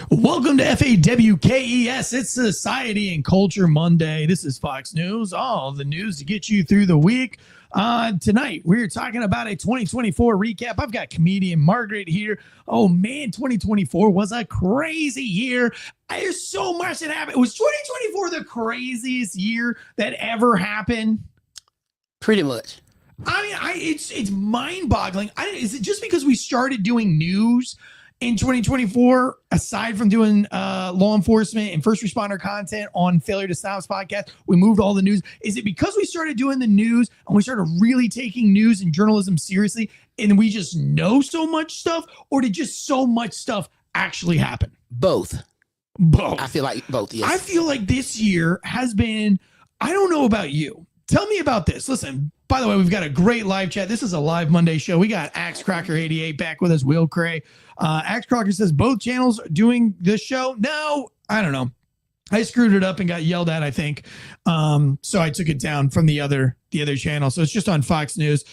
Welcome to FAWKES. It's Society and Culture Monday. This is Fox News, all the news to get you through the week. Tonight, we're talking about a 2024 recap. I've got comedian Margaret here. Oh, man, 2024 was a crazy year. There's so much that happened. Was 2024 the craziest year that ever happened? Pretty much. I mean, it's mind-boggling. Is it just because we started doing news in 2024, aside from doing law enforcement and first responder content on Failure to Stop's podcast, we moved all the news? Is it because we started doing the news and we started really taking news and journalism seriously and we just know so much stuff, or did just so much stuff actually happen? Both. I feel like both, yes. I feel like this year has been, I don't know about you. Tell me about this. Listen, by the way, we've got a great live chat. This is a live Monday show. We got Axe Crocker 88 back with us, Will Cray. Axe Crocker says both channels are doing this show. No, I don't know. I screwed it up and got yelled at, I think. So I took it down from the other channel. So it's just on Fox News,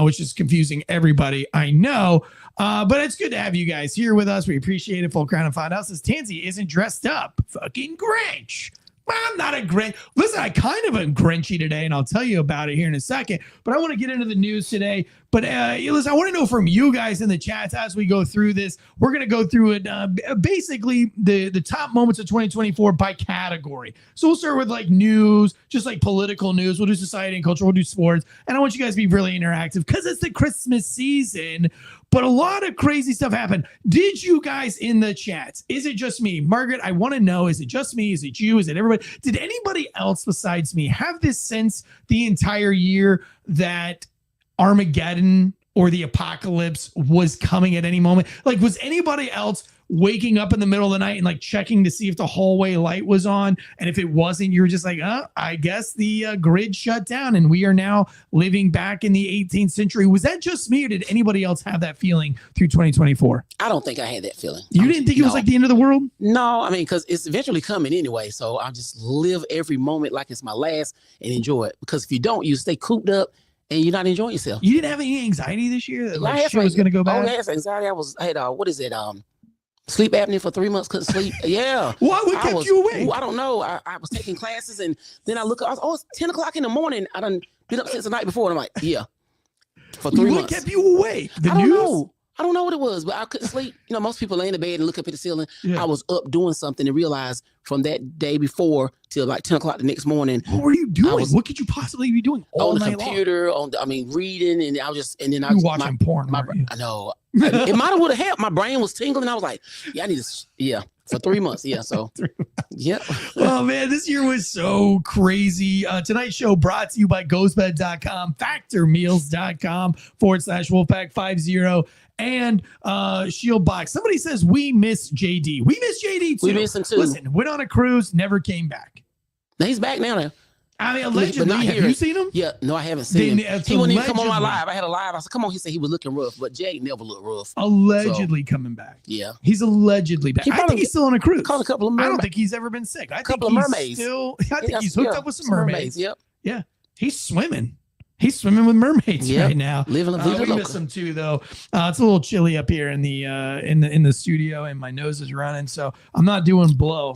which is confusing everybody, I know. But it's good to have you guys here with us. We appreciate it. Full Crown and Find Out says Tansy isn't dressed up. Fucking Grinch. I'm not a Grinch. Listen, I kind of am Grinchy today, and I'll tell you about it here in a second. But I want to get into the news today. But listen, I want to know from you guys in the chats as we go through this. We're going to go through it, basically the top moments of 2024 by category. So we'll start with like news, just like political news. We'll do society and culture. We'll do sports. And I want you guys to be really interactive because it's the Christmas season. But a lot of crazy stuff happened. Did you guys in the chats? Is it just me? Margaret, I want to know, is it just me? Is it you? Is it everybody? Did anybody else besides me have this sense the entire year that Armageddon or the apocalypse was coming at any moment? Like, was anybody else waking up in the middle of the night and like checking to see if the hallway light was on? And if it wasn't, you were just like, I guess the grid shut down and we are now living back in the 18th century. Was that just me, or did anybody else have that feeling through 2024? I don't think I had that feeling. You didn't think it was like the end of the world? No, I mean, because it's eventually coming anyway. So I'll just live every moment like it's my last and enjoy it. Because if you don't, you stay cooped up and you're not enjoying yourself. You didn't have any anxiety this year that like shit was going to go bad? Oh, I had anxiety. I had what is it? Sleep apnea for 3 months, couldn't sleep. Yeah. What kept you awake? I don't know. I was taking classes and then I look up, it's 10 o'clock in the morning. I done been up since the night before. And I'm like, yeah, for 3 months. What kept you awake? The I news? don't know. I don't know what it was, but I couldn't sleep. You know, most people lay in the bed and look up at the ceiling. Yeah. I was up doing something and realized from that day before till like 10 o'clock the next morning. What were you doing? What could you possibly be doing all on night the computer? long? Reading, and I was just, and then I was watching porn. I know. It might have would have helped. My brain was tingling. I was like, yeah, I need to, for 3 months. Yeah. So, yeah. Oh, man, this year was so crazy. Tonight's show brought to you by ghostbed.com, factormeals.com/Wolfpack50. And Shield Box. Somebody says we miss JD. We miss JD too. We miss him too. Listen, went on a cruise, never came back. Now he's back now. I mean, allegedly. Have you seen him? Yeah, no, I haven't seen him. He wouldn't even come on my live. I had a live. I said, come on. He said he was looking rough, but Jay never looked rough. Allegedly coming back. Yeah. He's allegedly back. I think he's still on a cruise. Caught a couple of mermaids. I don't think he's ever been sick. I think of mermaids. I think he's hooked up with some mermaids. Yep. Yeah. He's swimming. He's swimming with mermaids right now. Living a vida loca. We miss him too, though. It's a little chilly up here in the studio, and my nose is running, so I'm not doing blow.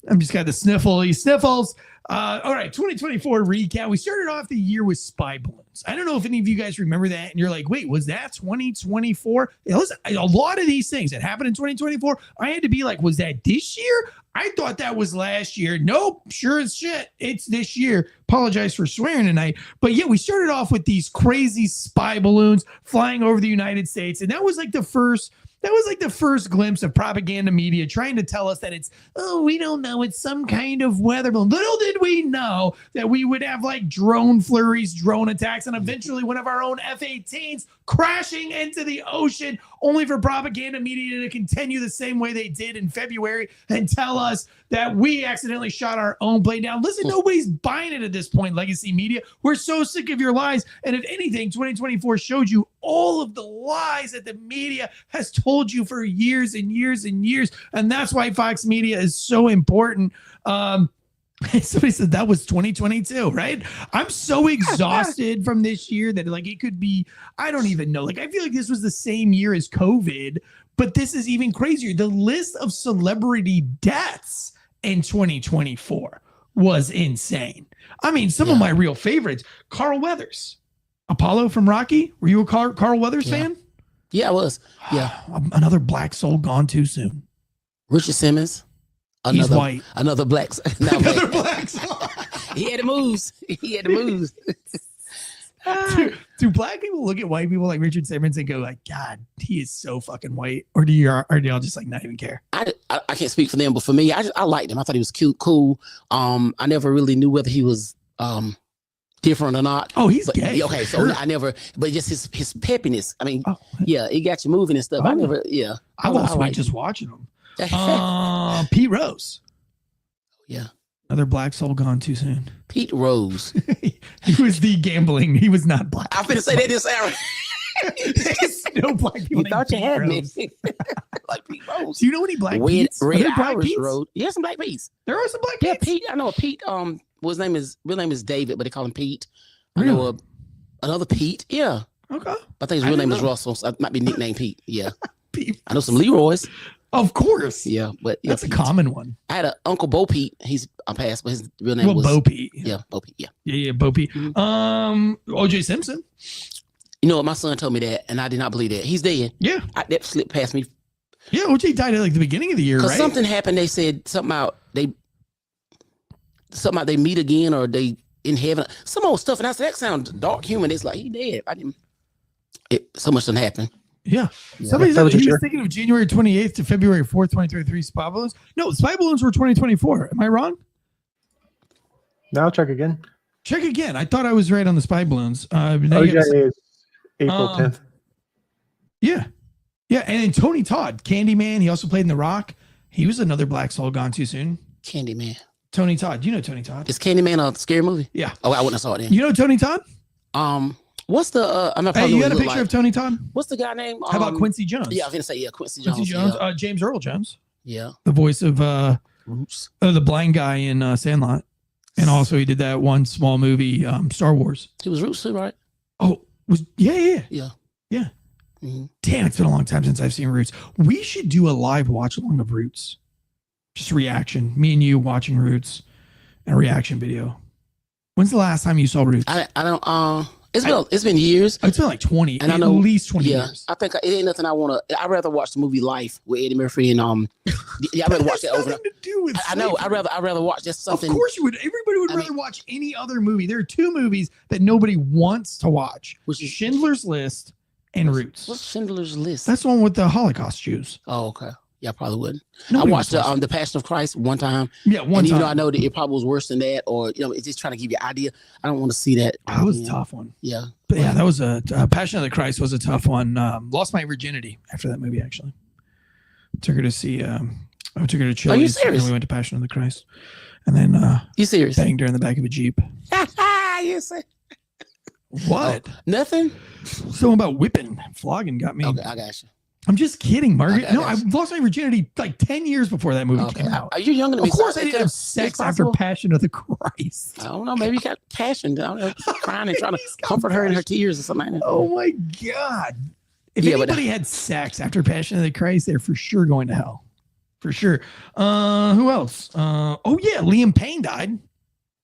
I'm just got the sniffles. All right, 2024 recap. We started off the year with spy balloons. I don't know if any of you guys remember that, and you're like, wait, was that 2024? Listen, a lot of these things that happened in 2024, I had to be like, was that this year? I thought that was last year. Nope, sure as shit, it's this year. Apologize for swearing tonight. But yeah, we started off with these crazy spy balloons flying over the United States, and that was like the first glimpse of propaganda media trying to tell us that we don't know, it's some kind of weather balloon. Little did we know that we would have like drone flurries, drone attacks, and eventually one of our own F-18s crashing into the ocean, only for propaganda media to continue the same way they did in February and tell us that we accidentally shot our own plane down. Listen, nobody's buying it at this point, legacy media. We're so sick of your lies. And if anything, 2024 showed you all of the lies that the media has told you for years and years and years. And that's why Fox Media is so important. Somebody said that was 2022, right? I'm so exhausted from this year that like it could be, I don't even know. Like I feel like this was the same year as COVID, But this is even crazier. The list of celebrity deaths in 2024 was insane. I mean, some of my real favorites, Carl Weathers, Apollo from Rocky. Were you a Carl Weathers fan? Yeah, I was. Yeah. Another black soul gone too soon. Richard Simmons. He's white. Another black. Another black soul. He had the moves. Do black people look at white people like Richard Simmons and go like, God, he is so fucking white? Or do y'all just like not even care? I can't speak for them, but for me, I liked him. I thought he was cute, cool. I never really knew whether he was different or not. Oh, he's gay. Okay, so I never, but just his peppiness. I mean, it got you moving and stuff. I lost weight just watching him. Pete Rose. Yeah. Another black soul gone too soon. Pete Rose. He was the gambling. He was not black. I'm finna say that this hour. There's no black people. You thought you had me. Like Pete Rose. Do you know any black Pete's? Red Irish Road. Yeah, some black Pete's. There are some black Pete's. Yeah, Pete. I know a Pete. Well, his real name is David, but they call him Pete. Really? I know another Pete. Yeah. Okay. I think his real name is Russell. So it might be nicknamed Pete. Yeah. Pete. I know some Leroy's. Of course. Yeah, but that's a common one. I had an Uncle Bo Pete. He's passed, but his real name was Bo Pete. Yeah, Bo Pete. Yeah. Yeah, Bo Pete. Mm-hmm. O.J. Simpson. You know what? My son told me that, and I did not believe that. He's dead. Yeah. That slipped past me. Yeah, O.J. died at like the beginning of the year, right? Because something happened. They said something about they meet again or they in heaven. Some old stuff, and I said that sounds dark human. It's like he dead. So much didn't happen. Yeah. Somebody said he was thinking of January 28th to February 4th, 2023 spy balloons. No, spy balloons were 2024. Am I wrong? No, I'll check again. Check again. I thought I was right on the spy balloons. OJ is April 10th. Yeah. Yeah. And then Tony Todd, Candyman. He also played in The Rock. He was another black soul gone too soon. Candyman. Tony Todd. You know Tony Todd. Is Candyman a scary movie? Yeah. Oh, I wouldn't have saw it then. You know Tony Todd? What's the I'm not. Hey, you got a picture of Tony Todd? What's the guy name? How about Quincy Jones? Yeah, I was gonna say Quincy Jones. Quincy Jones. Yeah. James Earl Jones. Yeah. The voice of Roots. the blind guy in Sandlot, and also he did that one small movie, Star Wars. He was Roots too, right? Oh, yeah. Mm-hmm. Damn, it's been a long time since I've seen Roots. We should do a live watch along of Roots. Just reaction. Me and you watching Roots, and a reaction video. When's the last time you saw Roots? I don't. It's been years. It's been like 20, and at least 20 yeah, years. I think it ain't nothing I want to. I'd rather watch the movie Life with Eddie Murphy and yeah, I'd rather watch that over. To do with I know. I'd rather watch just something. Of course you would. Everybody would rather watch any other movie. There are two movies that nobody wants to watch, which is Schindler's List and Roots. What's Schindler's List? That's the one with the Holocaust Jews. Oh, okay. Yeah, I probably wouldn't. Nobody I watched the Passion of Christ one time. Yeah, one time. Even though I know that it probably was worse than that, or it's just trying to give you an idea. I don't want to see that. That was a tough one. Yeah, but yeah, that was a Passion of the Christ was a tough one. Lost my virginity after that movie. Actually, took her to see. I took her to Chili's. Are you serious? And we went to Passion of the Christ, and then you serious? Banged her in the back of a Jeep. You say what? Nothing. Something about whipping, flogging got me. Okay, I got you. I'm just kidding, Margaret. No, I lost my virginity like 10 years before that movie came out. Are you younger than me? Of course, I didn't have sex after Passion of the Christ. I don't know. Maybe you got passion. I don't know, crying and trying to comfort her in her tears or something like that. Oh my God! If anybody had sex after Passion of the Christ, they're for sure going to hell. For sure. Who else? Oh yeah, Liam Payne died.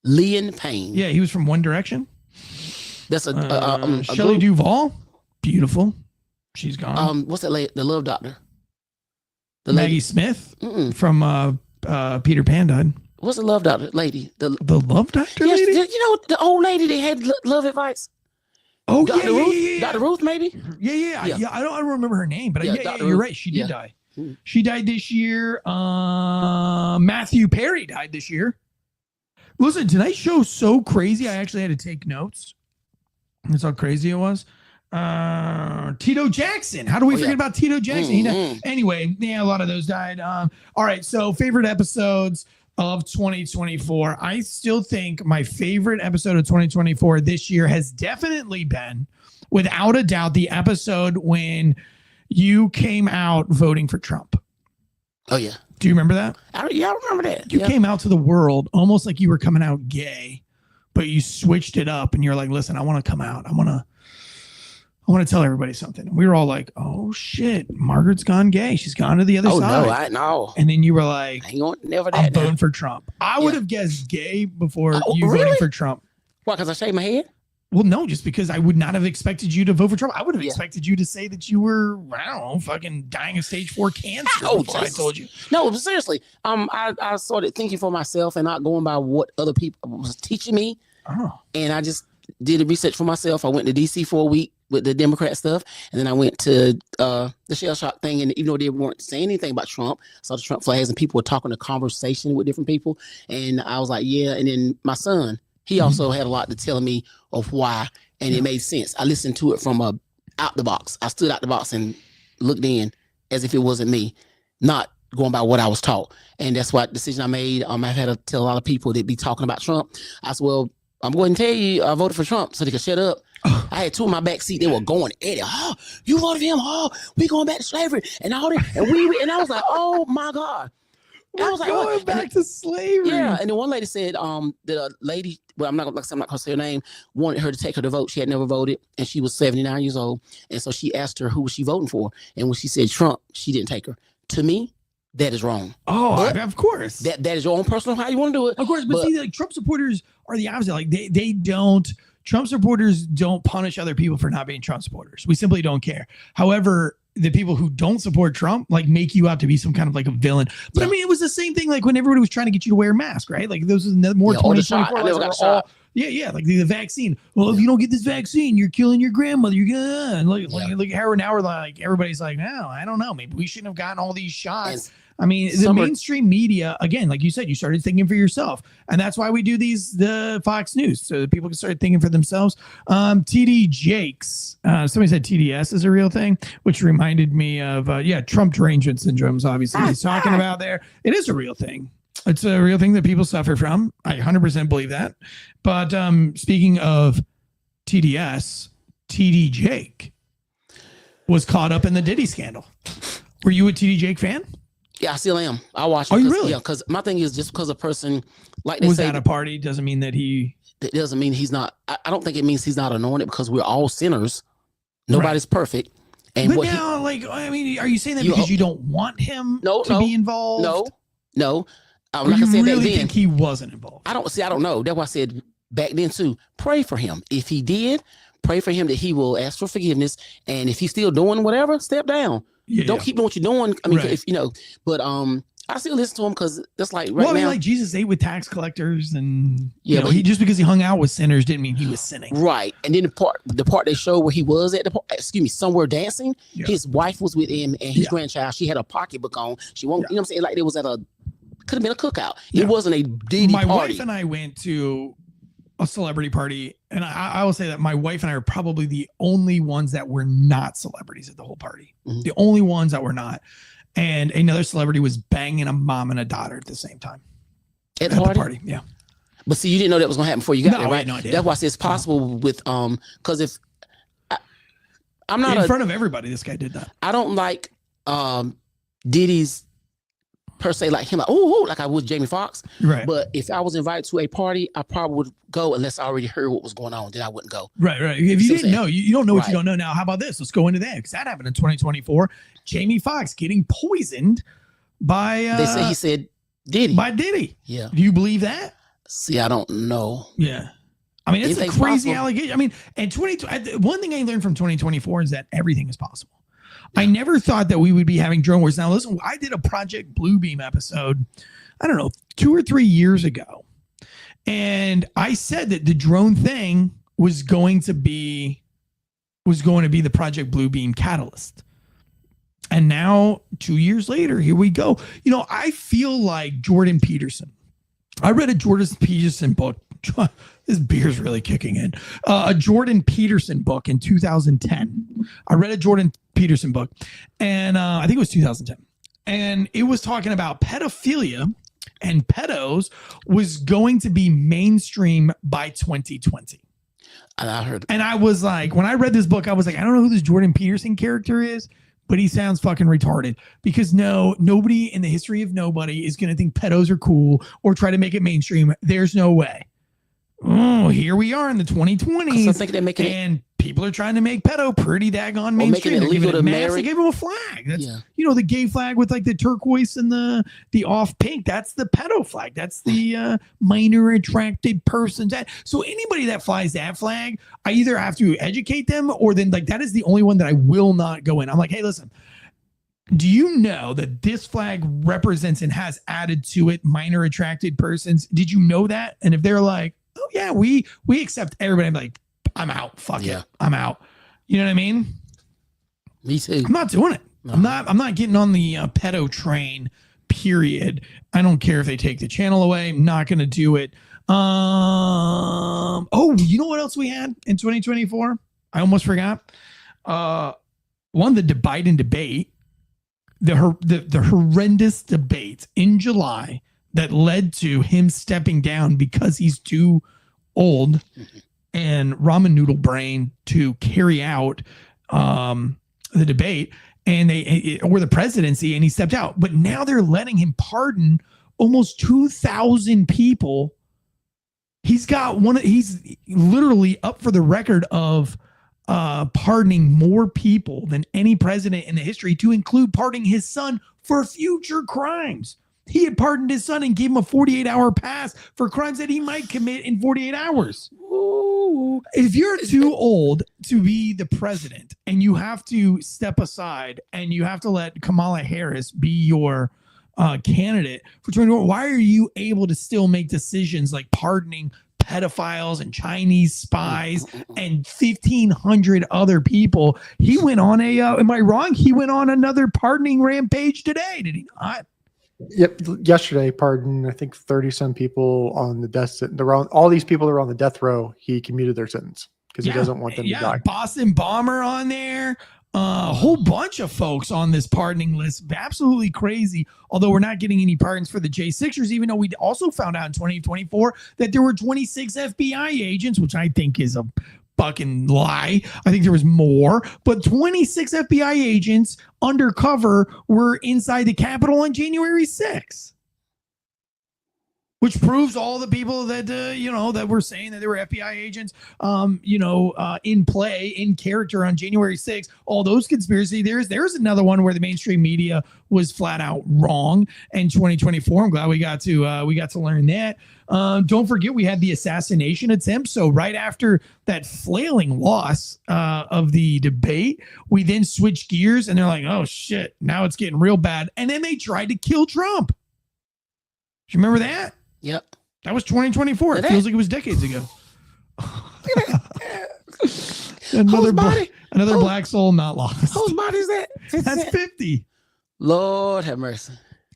Liam Payne. Yeah, he was from One Direction. That's a Shelley Duvall. Beautiful. She's gone. What's that lady? The Love Doctor. Maggie Smith from Peter Pan died. What's the Love Doctor lady? The Love Doctor lady? You know the old lady that had love advice? Oh, Dr. Ruth? yeah. Dr. Ruth, maybe? Yeah. I don't remember her name, but you're Ruth. right. She did die. She died this year. Matthew Perry died this year. Listen, tonight's show's so crazy. I actually had to take notes. That's how crazy it was. Tito Jackson. How do we forget about Tito Jackson? Anyway, a lot of those died. All right. So favorite episodes of 2024. I still think my favorite episode of 2024 this year has definitely been, without a doubt, the episode when you came out voting for Trump. Oh, yeah. Do you remember that? I remember that. You came out to the world almost like you were coming out gay, but you switched it up and you're like, listen, I want to come out. I want I want to tell everybody something. And we were all like, oh shit, Margaret's gone gay. She's gone to the other side. No, I know. And then you were like, I ain't never I'm that. voting for Trump. I would have guessed gay before you really? voting for Trump. Why? Because I shaved my head? Well, no, just because I would not have expected you to vote for Trump. I would have expected you to say that you were, I don't know, fucking dying of stage 4 cancer before I told you. No, but seriously, I started thinking for myself and not going by what other people was teaching me. Oh. And I just did the research for myself. I went to DC for a week with the Democrat stuff, and then I went to the shell shock thing. And even though they weren't saying anything about Trump, I saw the Trump flags and people were talking a conversation with different people. And I was like, yeah. And then my son, he also had a lot to tell me of why, and it made sense. I listened to it from out the box. I stood out the box and looked in as if it wasn't me, not going by what I was taught. And that's what decision I made. I've had to tell a lot of people that be talking about Trump. I said, well, I'm going to tell you I voted for Trump so they could shut up. I had two in my back seat. They were going at it. Oh, you voted for him. Oh, we going back to slavery and all that. And I was like, oh my God. We're I was like, going back to slavery. Yeah, and then one lady said, that a lady, well, I'm not gonna say her name, wanted her to take her to vote. She had never voted, and she was 79 years old, and so she asked her who was she voting for, and when she said Trump, she didn't take her. To me, that is wrong. Oh, of course. That is your own personal how you want to do it. Of course, but see, like Trump supporters are the opposite. Like they don't. Trump supporters don't punish other people for not being Trump supporters. We simply don't care. However, the people who don't support Trump like make you out to be some kind of like a villain. But I mean, it was the same thing like when everybody was trying to get you to wear a mask, right? Like those was more 2024. Yeah, like the vaccine. Well, if you don't get this vaccine, you're killing your grandmother. You're gonna like how now we're like everybody's like, no, I don't know. Maybe we shouldn't have gotten all these shots. I mean, the mainstream media, again, like you said, you started thinking for yourself. And that's why we do the Fox News, so that people can start thinking for themselves. TD Jakes, somebody said TDS is a real thing, which reminded me of, Trump derangement syndromes, obviously, he's talking about there. It is a real thing. It's a real thing that people suffer from. I 100% believe that. But speaking of TDS, TD Jake was caught up in the Diddy scandal. Were you a TD Jake fan? Yeah, I still am. I watch it. Oh, you really? Yeah, because my thing is just because a person like they was say at a party doesn't mean that he. It doesn't mean he's not. I don't think it means he's not anointed because we're all sinners. Nobody's perfect. And but now, I mean, are you saying that because you don't want him to be involved? No. Or like you really think he wasn't involved? I don't know. That's why I said back then too. Pray for him. If he did, pray for him that he will ask for forgiveness. And if he's still doing whatever, step down. Don't keep doing what you're doing. I mean, if but I still listen to him because that's like now. Like Jesus ate with tax collectors, and he just because he hung out with sinners didn't mean he was sinning. Right. And then the part they showed where he was at somewhere dancing. Yeah. His wife was with him, and his grandchild. She had a pocketbook on. She won't. You know what I'm saying? Like it was could have been a cookout. It wasn't a Diddy party. My wife and I went to a celebrity party, and I will say that my wife and I are probably the only ones that were not celebrities at the whole party. Mm-hmm. The only ones that were not. And another celebrity was banging a mom and a daughter at the same time. At the party? Yeah. But see, you didn't know that was going to happen before you got there, right? No idea. That's why I say it's possible with, because if I'm not in front of everybody, this guy did that. I don't like Diddy's per se, like him, like I would Jamie Foxx. Right. But if I was invited to a party, I probably would go unless I already heard what was going on. Then I wouldn't go. Right. If you didn't know, you don't know what you don't know now. How about this? Let's go into that because that happened in 2024. Jamie Foxx getting poisoned by. They say he said Diddy. By Diddy. Yeah. Do you believe that? See, I don't know. Yeah. I mean, it's a crazy allegation. I mean, and one thing I learned from 2024 is that everything is possible. I never thought that we would be having drone wars. Now, listen, I did a Project Bluebeam episode, I don't know, 2 or 3 years ago. And I said that the drone thing was going to be the Project Bluebeam catalyst. And now 2 years later, here we go. I feel like Jordan Peterson. I read a Jordan Peterson book. This beer's really kicking in. A Jordan Peterson book in 2010. I read a Jordan Peterson book, and I think it was 2010. And it was talking about pedophilia and pedos was going to be mainstream by 2020. And I heard. And I was like, when I read this book, I was like, I don't know who this Jordan Peterson character is, but he sounds fucking retarded because nobody in the history of nobody is going to think pedos are cool or try to make it mainstream. There's no way. Oh, here we are in the 2020s. I think they're making and people are trying to make pedo pretty daggone making mainstream. it They're legal giving it to mass. They marry. gave him a flag. That's Yeah. the gay flag with like the turquoise and the off pink. That's the pedo flag. That's the minor attracted persons. So anybody that flies that flag, I either have to educate them or then like that is the only one that I will not go in. I'm like, hey, listen. Do you know that this flag represents and has added to it minor attracted persons? Did you know that? And if they're like, oh yeah, we accept everybody, I'm like, I'm out. Fuck it. I'm out. You know what I mean? Me too. I'm not doing it. No. I'm not getting on the pedo train, period. I don't care if they take the channel away. I'm not going to do it. Oh, you know what else we had in 2024? I almost forgot. One, the Biden debate. The horrendous debate in July that led to him stepping down because he's too old and ramen noodle brain to carry out the debate and or the presidency, and he stepped out. But now they're letting him pardon almost 2,000 people. He's literally up for the record of pardoning more people than any president in the history, to include pardoning his son for future crimes. He had pardoned his son and gave him a 48-hour pass for crimes that he might commit in 48 hours. Ooh. If you're too old to be the president and you have to step aside and you have to let Kamala Harris be your candidate for 2021, why are you able to still make decisions like pardoning pedophiles and Chinese spies and 1,500 other people? He went on am I wrong? He went on another pardoning rampage today, did he not? Yep. Yesterday, pardon, I think 30 some people on the death sentence. All these people that are on the death row, he commuted their sentence because he doesn't want them to die. Boston Bomber on there. A whole bunch of folks on this pardoning list. Absolutely crazy. Although we're not getting any pardons for the J6ers, even though we also found out in 2024 that there were 26 FBI agents, which I think is a fucking lie. I think there was more, but 26 FBI agents undercover were inside the Capitol on January 6th. Which proves all the people that, that were saying that they were FBI agents, in play, in character on January 6th. All those conspiracy theories. There's another one where the mainstream media was flat out wrong in 2024. I'm glad we got to learn that. Don't forget, we had the assassination attempt. So right after that flailing loss of the debate, we then switched gears and they're like, oh, shit, now it's getting real bad. And then they tried to kill Trump. Do you remember that? Yep. That was 2024. It feels like it was decades ago. Another black soul not lost. Whose body is that? That's 50. Lord have mercy.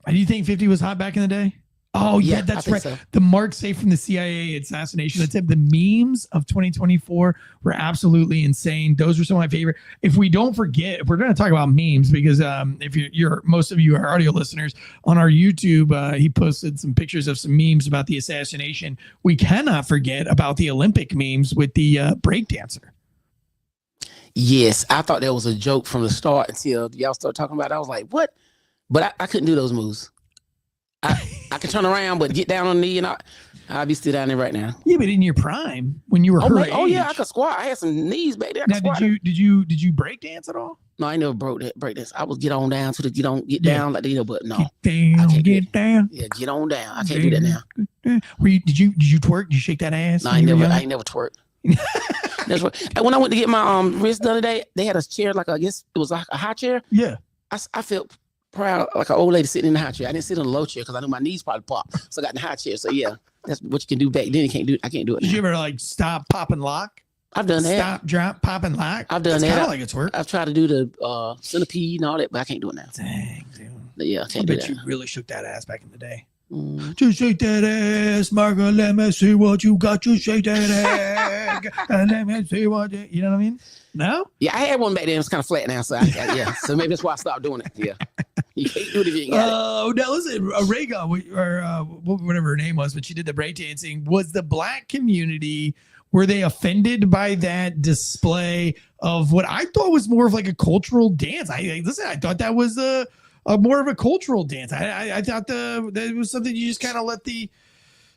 Do you think 50 was hot back in the day? Oh, yeah, that's right. So. The Mark safe from the CIA assassination attempt. The memes of 2024 were absolutely insane. Those were some of my favorite. If we don't forget, if we're going to talk about memes, because if you're most of you are audio listeners on our YouTube, he posted some pictures of some memes about the assassination. We cannot forget about the Olympic memes with the breakdancer. Yes, I thought that was a joke from the start until y'all started talking about it. I was like, what? But I couldn't do those moves. I could turn around, but get down on the knee, and I'll be still down there right now. Yeah, but in your prime, when you were her age. Oh yeah, I could squat. I had some knees back there. Now, did you break dance at all? No, I never break dance. I would get on down to the get down like the but no. Get down. Yeah, get on down. I can't do that now. Did you twerk? Did you shake that ass? No, I ain't never twerk. That's what. And when I went to get my wrist the other day, they had a chair I guess it was like a high chair. Yeah. I felt proud, like an old lady sitting in the high chair. I didn't sit on the low chair because I knew my knees probably pop. So I got in the high chair. So yeah, that's what you can do back then. I can't do it. Did you ever stop, pop, and lock? I've done that. Stop, drop, pop, and lock. I've done that. Kind of like it's work. I've tried to do the centipede and all that, but I can't do it now. Dang, dude. Yeah, I can't do that. You really shook that ass back in the day. Just shake that ass, Margaret. Let me see what you got. Just shake that ass, and let me see what you know what I mean. No? Yeah, I had one back then. It's kind of flat now, so yeah. So maybe that's why I stopped doing it. Yeah, you can't do it if you ain't got it. Oh, now listen, Rega, or whatever her name was, but she did the breakdancing. Was the black community, were they offended by that display of what I thought was more of like a cultural dance? I thought that was more of a cultural dance. I thought that was something you just kind of let the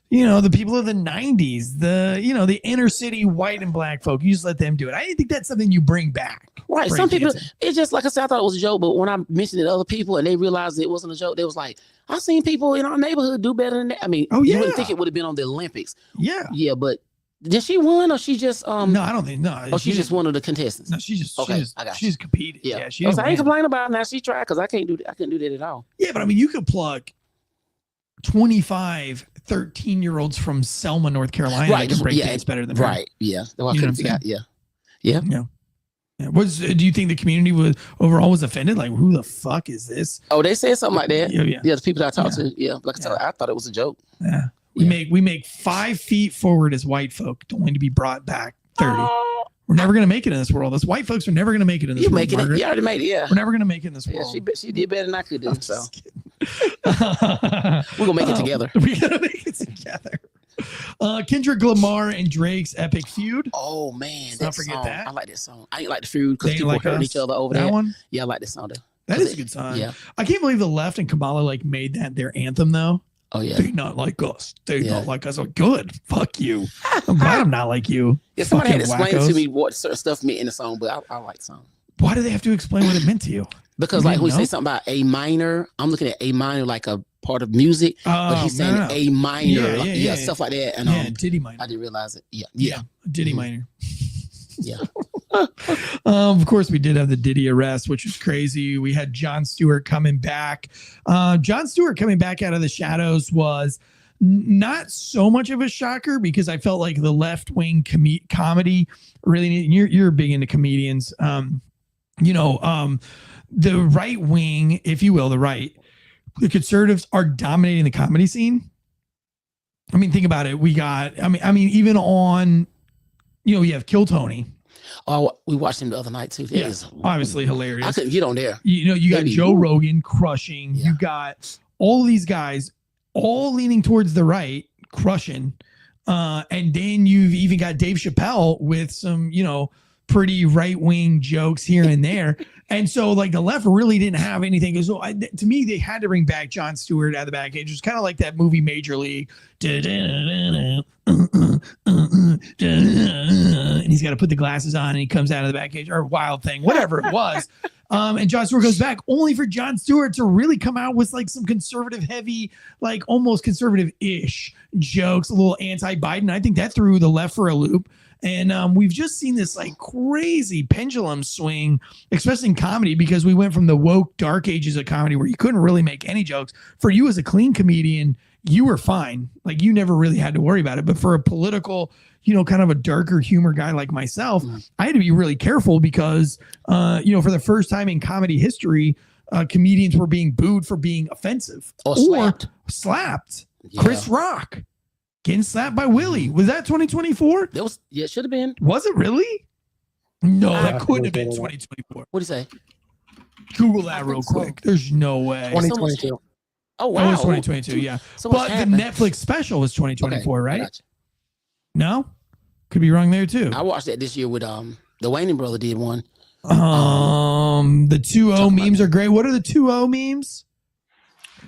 the people of the 90s, the inner city white and black folk. You just let them do it. I didn't think that's something you bring back. Right. Some people, it's just like I said, I thought it was a joke, but when I mentioned it to other people and they realized it wasn't a joke, they was like, I've seen people in our neighborhood do better than that. I mean, you wouldn't think it would have been on the Olympics. Yeah. Yeah, but did she win or she just No, I don't think Oh, she's just one of the contestants. No, she just she's competed. Yeah, she I ain't complaining about it now. She tried because I couldn't do that at all. Yeah, but I mean, you could pluck 25 13-year-olds from Selma, North Carolina, right? That can break dance better than her. Right? Yeah, I couldn't figure out. Yeah. Do you think the community was offended? Like, who the fuck is this? Oh, they said something like that. Yeah. The people that I talked to. Yeah, like I said, I thought it was a joke. Yeah, we make 5 feet forward as white folk, only to be brought back 30. We're never gonna make it in this world. Us white folks are never gonna make it in this world. You making it? You already made it. Yeah, we're never gonna make it in this world. Yeah, she did better than I could do. So we're gonna make it together. We're gonna make it together. Kendrick Lamar and Drake's epic feud. Oh man, don't forget song. that. I like that song. I ain't like the feud because people hurt each other over that one. Yeah, I like this song though. That is a good song. Yeah, I can't believe the left and Kamala made that their anthem though. Oh yeah, they not like us. They not like us. Oh, good. Fuck you. I'm glad I'm not like you. Yeah, somebody had to explain to me what certain stuff meant in the song, but I like the song. Why do they have to explain what it meant to you? Because like when we say something about A minor, I'm looking at A minor like a part of music, but he's saying A minor, stuff like that. And Diddy minor. I didn't realize it. Yeah. Diddy minor. Yeah. Of course, we did have the Diddy arrest, which was crazy. We had Jon Stewart coming back. Jon Stewart coming back out of the shadows was not so much of a shocker because I felt like the left wing comedy really. You're big into comedians. The right wing, if you will, the conservatives are dominating the comedy scene. I mean, think about it. We got. I mean, even on, you have Kill Tony. Oh, we watched him the other night too. That is obviously hilarious. I couldn't get on there. You got Joe Rogan crushing. Yeah. You got all these guys all leaning towards the right, crushing. And then you've even got Dave Chappelle with some, pretty right-wing jokes here and there. And so like the left really didn't have anything. So to me, they had to bring back Jon Stewart out of the back cage. It was kind of like that movie Major League. And he's got to put the glasses on and he comes out of the back cage, or Wild Thing, whatever it was. And Jon Stewart goes back only for Jon Stewart to really come out with like some conservative heavy, like almost conservative-ish jokes, a little anti-Biden. I think that threw the left for a loop. And we've just seen this like crazy pendulum swing, especially in comedy, because we went from the woke dark ages of comedy where you couldn't really make any jokes. For you as a clean comedian, you were fine. Like you never really had to worry about it. But for a political, kind of a darker humor guy like myself, I had to be really careful because, for the first time in comedy history, comedians were being booed for being offensive or slapped. Yeah. Chris Rock getting slapped by Willie. Was that 2024? It should have been. Was it really? No, that couldn't have been 2024. What do you say? Google that real quick. There's no way. 2022. Oh, wow. It was 2022, yeah. But the Netflix special was 2024, right? Gotcha. No? Could be wrong there, too. I watched that this year with the Wayne brother did one. The 2-0 memes are great. What are the 2-0 memes?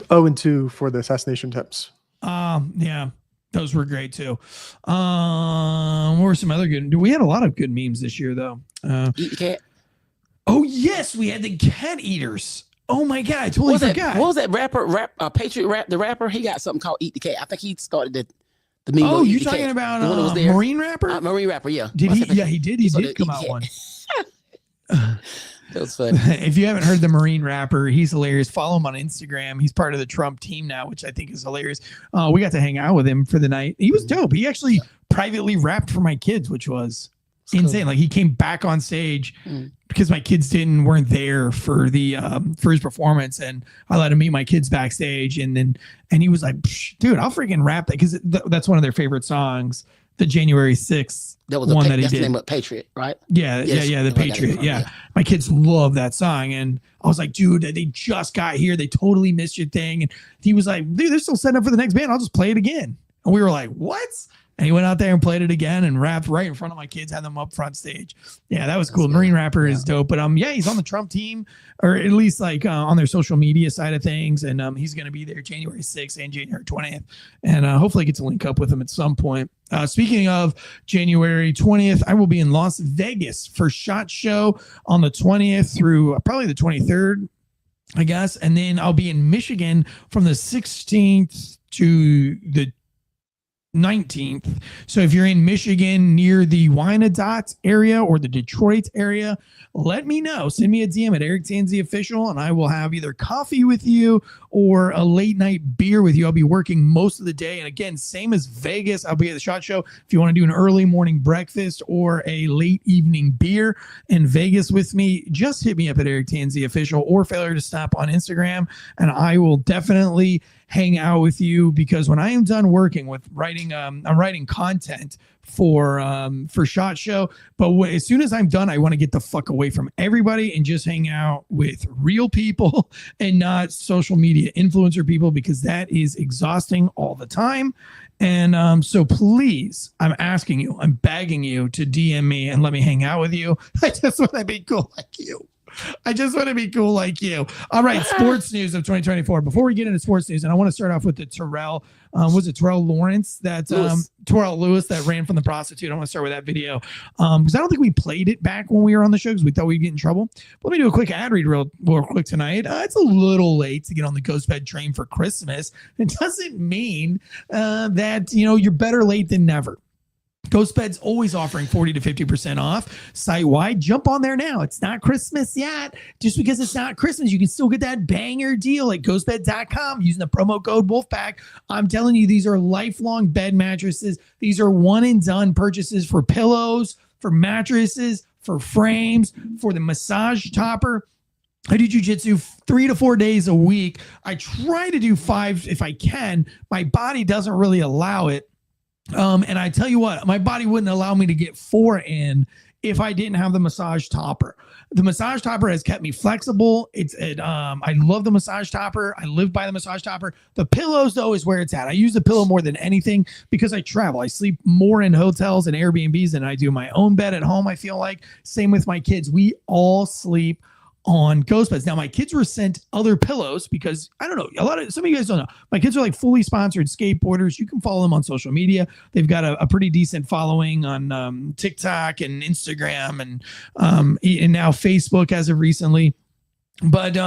0-2 for the assassination tips. Yeah. Those were great too. What were some other good? We had a lot of good memes this year, though. Eat the cat. Oh yes, we had the cat eaters. Oh my god, I totally forgot. What was that Patriot Rap? The rapper, he got something called "Eat the Cat." I think he started the meme. Oh, you're talking about Marine Rapper? Marine Rapper, yeah. Did he? Yeah, he did. He did come out one. That was funny. If you haven't heard the Marine Rapper, he's hilarious. Follow him on Instagram. He's part of the Trump team now, which I think is hilarious. We got to hang out with him for the night. He was dope. He actually privately rapped for my kids, which was insane. Like he came back on stage because my kids weren't there for the for his performance, and I let him meet my kids backstage, and he was like, dude, I'll freaking rap that because that's one of their favorite songs. The January 6th one that he did. The name of Patriot, right? Yeah, the Patriot. Yeah. My kids love that song. And I was like, dude, they just got here. They totally missed your thing. And he was like, dude, they're still setting up for the next band. I'll just play it again. And we were like, what? And he went out there and played it again and rapped right in front of my kids, had them up front stage. Yeah, that was cool. Marine rapper is dope. But yeah, he's on the Trump team, or at least like on their social media side of things. And he's going to be there January 6th and January 20th. And hopefully get to link up with him at some point. Speaking of January 20th, I will be in Las Vegas for SHOT Show on the 20th through probably the 23rd, I guess. And then I'll be in Michigan from the 16th to the 19th. So if you're in Michigan near the Wyandotte area or the Detroit area, let me know. Send me a DM at Eric Tanzi Official, and I will have either coffee with you or a late night beer with you. I'll be working most of the day. And again, same as Vegas, I'll be at the SHOT Show. If you want to do an early morning breakfast or a late evening beer in Vegas with me, just hit me up at Eric Tanzi Official or Failure to Stop on Instagram, and I will definitely hang out with you, because when I am done working with writing, I'm writing content for SHOT Show. But as soon as I'm done, I want to get the fuck away from everybody and just hang out with real people and not social media influencer people, because that is exhausting all the time. And so please, I'm asking you, I'm begging you to DM me and let me hang out with you. I just want to be cool like you. I just want to be cool like you. All right, sports news of 2024. Before we get into sports news, and I want to start off with the Terrell, was it Terrell Lawrence that Terrell Lewis that ran from the prostitute? I want to start with that video because I don't think we played it back when we were on the show because we thought we'd get in trouble. But let me do a quick ad read real quick tonight. It's a little late to get on the Ghost Bed train for Christmas. It doesn't mean that you're better late than never. Ghost Bed's always offering 40 to 50% off site-wide. Jump on there now. It's not Christmas yet. Just because it's not Christmas, you can still get that banger deal at ghostbed.com using the promo code Wolfpack. I'm telling you, these are lifelong bed mattresses. These are one-and-done purchases for pillows, for mattresses, for frames, for the massage topper. I do jujitsu 3 to 4 days a week. I try to do 5 if I can. My body doesn't really allow it. And I tell you what, my body wouldn't allow me to get 4 in if I didn't have the massage topper. The massage topper has kept me flexible. I love the massage topper. I live by the massage topper. The pillows, though, is where it's at. I use the pillow more than anything because I travel. I sleep more in hotels and Airbnbs than I do my own bed at home, I feel like. Same with my kids. We all sleep on Ghost Beds. Now, my kids were sent other pillows because I don't know. Some of you guys don't know. My kids are like fully sponsored skateboarders. You can follow them on social media. They've got a pretty decent following on TikTok and Instagram and now Facebook as of recently. But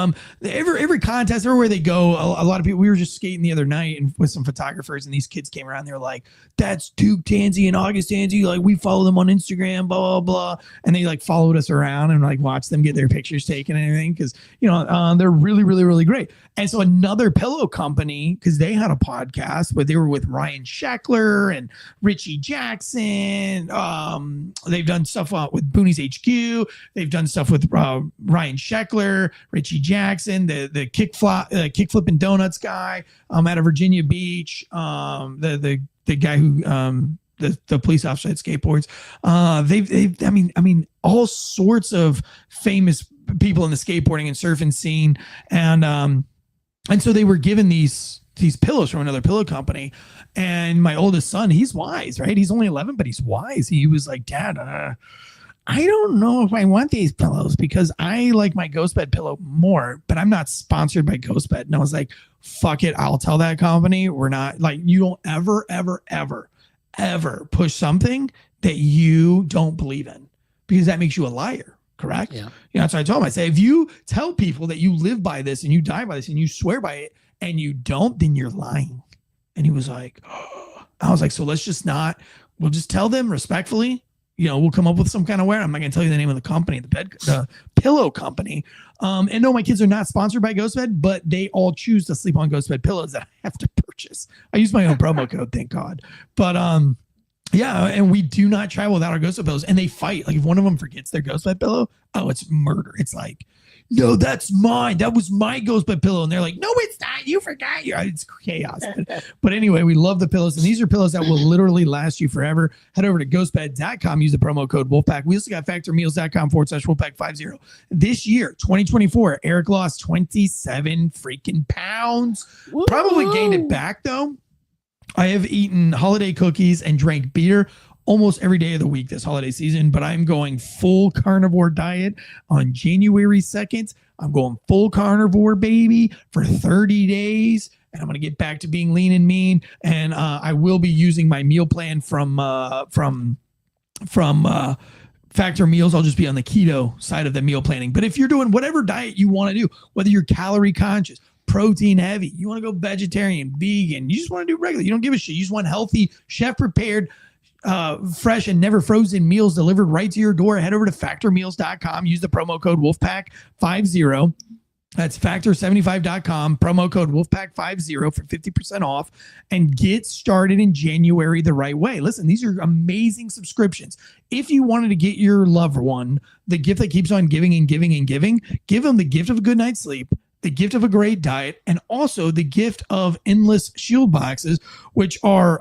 every contest, everywhere they go, a lot of people. We were just skating the other night and with some photographers, and these kids came around. They're like, "That's Duke Tanzi and August Tanzi. Like, we follow them on Instagram, blah blah blah." And they like followed us around and like watched them get their pictures taken and everything because they're really really really great. And so another pillow company, because they had a podcast, but they were with Ryan Sheckler and Richie Jackson. They've done stuff with Boonies HQ. They've done stuff with Ryan Sheckler, Richie Jackson, the kick flipping donuts guy out of Virginia Beach, the guy who the police officer that skateboards. They've all sorts of famous people in the skateboarding and surfing scene, and so they were given these pillows from another pillow company. And my oldest son, he's wise, right? He's only 11, but he's wise. He was like, "Dad, I don't know if I want these pillows because I like my Ghost Bed pillow more, but I'm not sponsored by Ghost Bed." And I was like, "Fuck it. I'll tell that company we're not, like, you don't ever, ever, ever, ever push something that you don't believe in, because that makes you a liar." Correct? Yeah. That's what I told him. I say, if you tell people that you live by this and you die by this and you swear by it and you don't, then you're lying. And he was like, oh. I was like, so we'll just tell them respectfully. We'll come up with some kind of wear. I'm not going to tell you the name of the company, the pillow company. And no, my kids are not sponsored by Ghost Bed, but they all choose to sleep on Ghost Bed pillows that I have to purchase. I use my own promo code, thank God. But yeah, and we do not travel without our Ghost Bed pillows. And they fight. Like if one of them forgets their Ghost Bed pillow, oh, it's murder. It's like, no, that's mine. That was my Ghost Bed pillow. And they're like, no, it's not. You forgot. It's chaos. But anyway, we love the pillows. And these are pillows that will literally last you forever. Head over to ghostbed.com. Use the promo code Wolfpack. We also got factormeals.com/Wolfpack50. This year, 2024, Eric lost 27 freaking pounds. Woo-hoo. Probably gained it back, though. I have eaten holiday cookies and drank beer almost every day of the week this holiday season, but I'm going full carnivore diet on January 2nd. I'm going full carnivore, baby, for 30 days. And I'm going to get back to being lean and mean. And I will be using my meal plan from Factor Meals. I'll just be on the keto side of the meal planning. But if you're doing whatever diet you want to do, whether you're calorie conscious, protein heavy, you want to go vegetarian, vegan, you just want to do regular, you don't give a shit. You just want healthy, chef prepared, fresh and never frozen meals delivered right to your door. Head over to factormeals.com. Use the promo code Wolfpack50. That's factor75.com, promo code Wolfpack50 for 50% off, and get started in January the right way. Listen, these are amazing subscriptions. If you wanted to get your loved one the gift that keeps on giving and giving and giving, give them the gift of a good night's sleep, the gift of a great diet, and also the gift of endless shield boxes, which are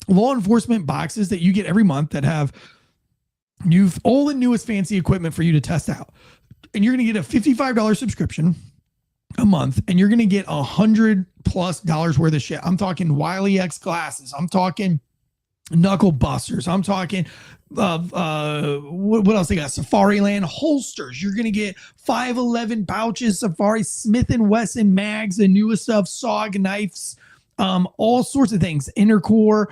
law enforcement boxes that you get every month that have all the newest fancy equipment for you to test out. And you're going to get a $55 subscription a month, and you're going to get $100+ worth of shit. I'm talking Wiley X glasses. I'm talking knuckle busters. I'm talking what else they got? Safariland holsters. You're going to get 511 pouches, Safari Smith & Wesson mags, the newest stuff, SOG knives, all sorts of things, Intercore,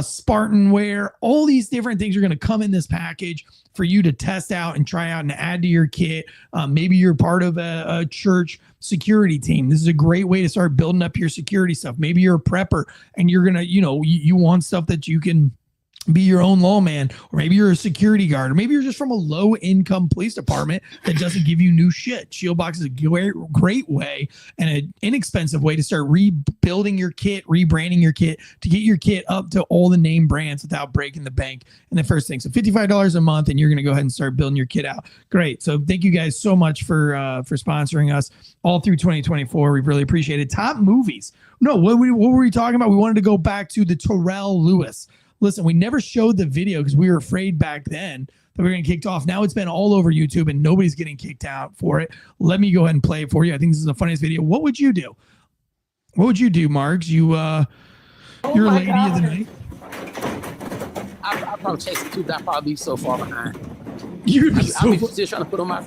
Spartan wear, all these different things are going to come in this package for you to test out and try out and add to your kit. Maybe you're part of a church security team. This is a great way to start building up your security stuff. Maybe you're a prepper and you're going to, you want stuff that you can be your own lawman, or maybe you're a security guard, or maybe you're just from a low income police department that doesn't give you new shit. Shieldbox is a great way and an inexpensive way to start rebuilding your kit, rebranding your kit, to get your kit up to all the name brands without breaking the bank. And the first thing, so $55 a month, and you're going to go ahead and start building your kit out. Great. So thank you guys so much for sponsoring us all through 2024. We really appreciate it. Top movies. No, what were we talking about? We wanted to go back to the Terrell Lewis. Listen, we never showed the video because we were afraid back then that we were getting kicked off. Now it's been all over YouTube and nobody's getting kicked out for it. Let me go ahead and play it for you. I think this is the funniest video. What would you do? What would you do, Marks? You're a lady of the night. I'll probably chase it too, but I'll probably be so far behind. I'll be still trying to put on my...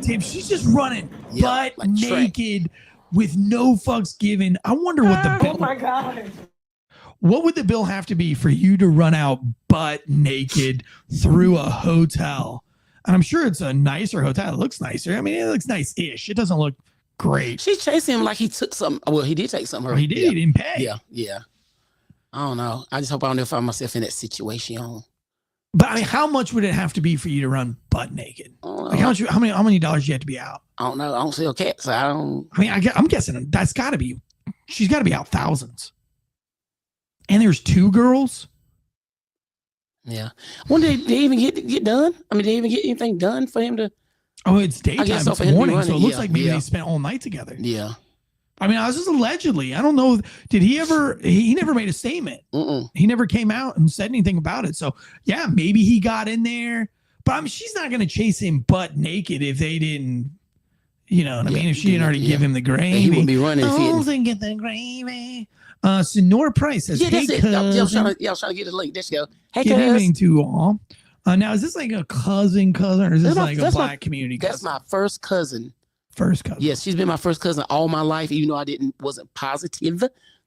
Damn, she's just running butt like naked with no fucks given. I wonder what the bill... Oh my God. What would the bill have to be for you to run out butt naked through a hotel? And I'm sure it's a nicer hotel. It looks nicer. I mean, it looks nice-ish. It doesn't look great. She's chasing him like he took something. Well, he did take something. He did. Yeah. He didn't pay. Yeah. I don't know. I just hope I don't ever find myself in that situation. But I mean, how much would it have to be for you to run butt naked? Like how many dollars you have to be out? I don't know. I don't sell cats. So I don't. I mean, I'm guessing that's got to be. She's got to be out thousands. And there's 2 girls. Yeah. When did they even get done? I mean, did they even get anything done for him to? Oh, it's daytime. It's morning, so it looks like maybe they spent all night together. Yeah. I mean, I was just allegedly. I don't know. Did he ever? He never made a statement. He never came out and said anything about it. So yeah, maybe he got in there. But I mean, she's not going to chase him butt naked if they didn't. You know what I mean? If she didn't already give him the gravy, he wouldn't be running. If he didn't get the gravy. Sonora Price says, "Hey, cousin." I was trying to get a link. There you go. Hey, good evening to all. Now, is this like a cousin, or is this like a black community cousin? That's my first cousin. First cousin. Yes, she's been my first cousin all my life, even though I wasn't positive.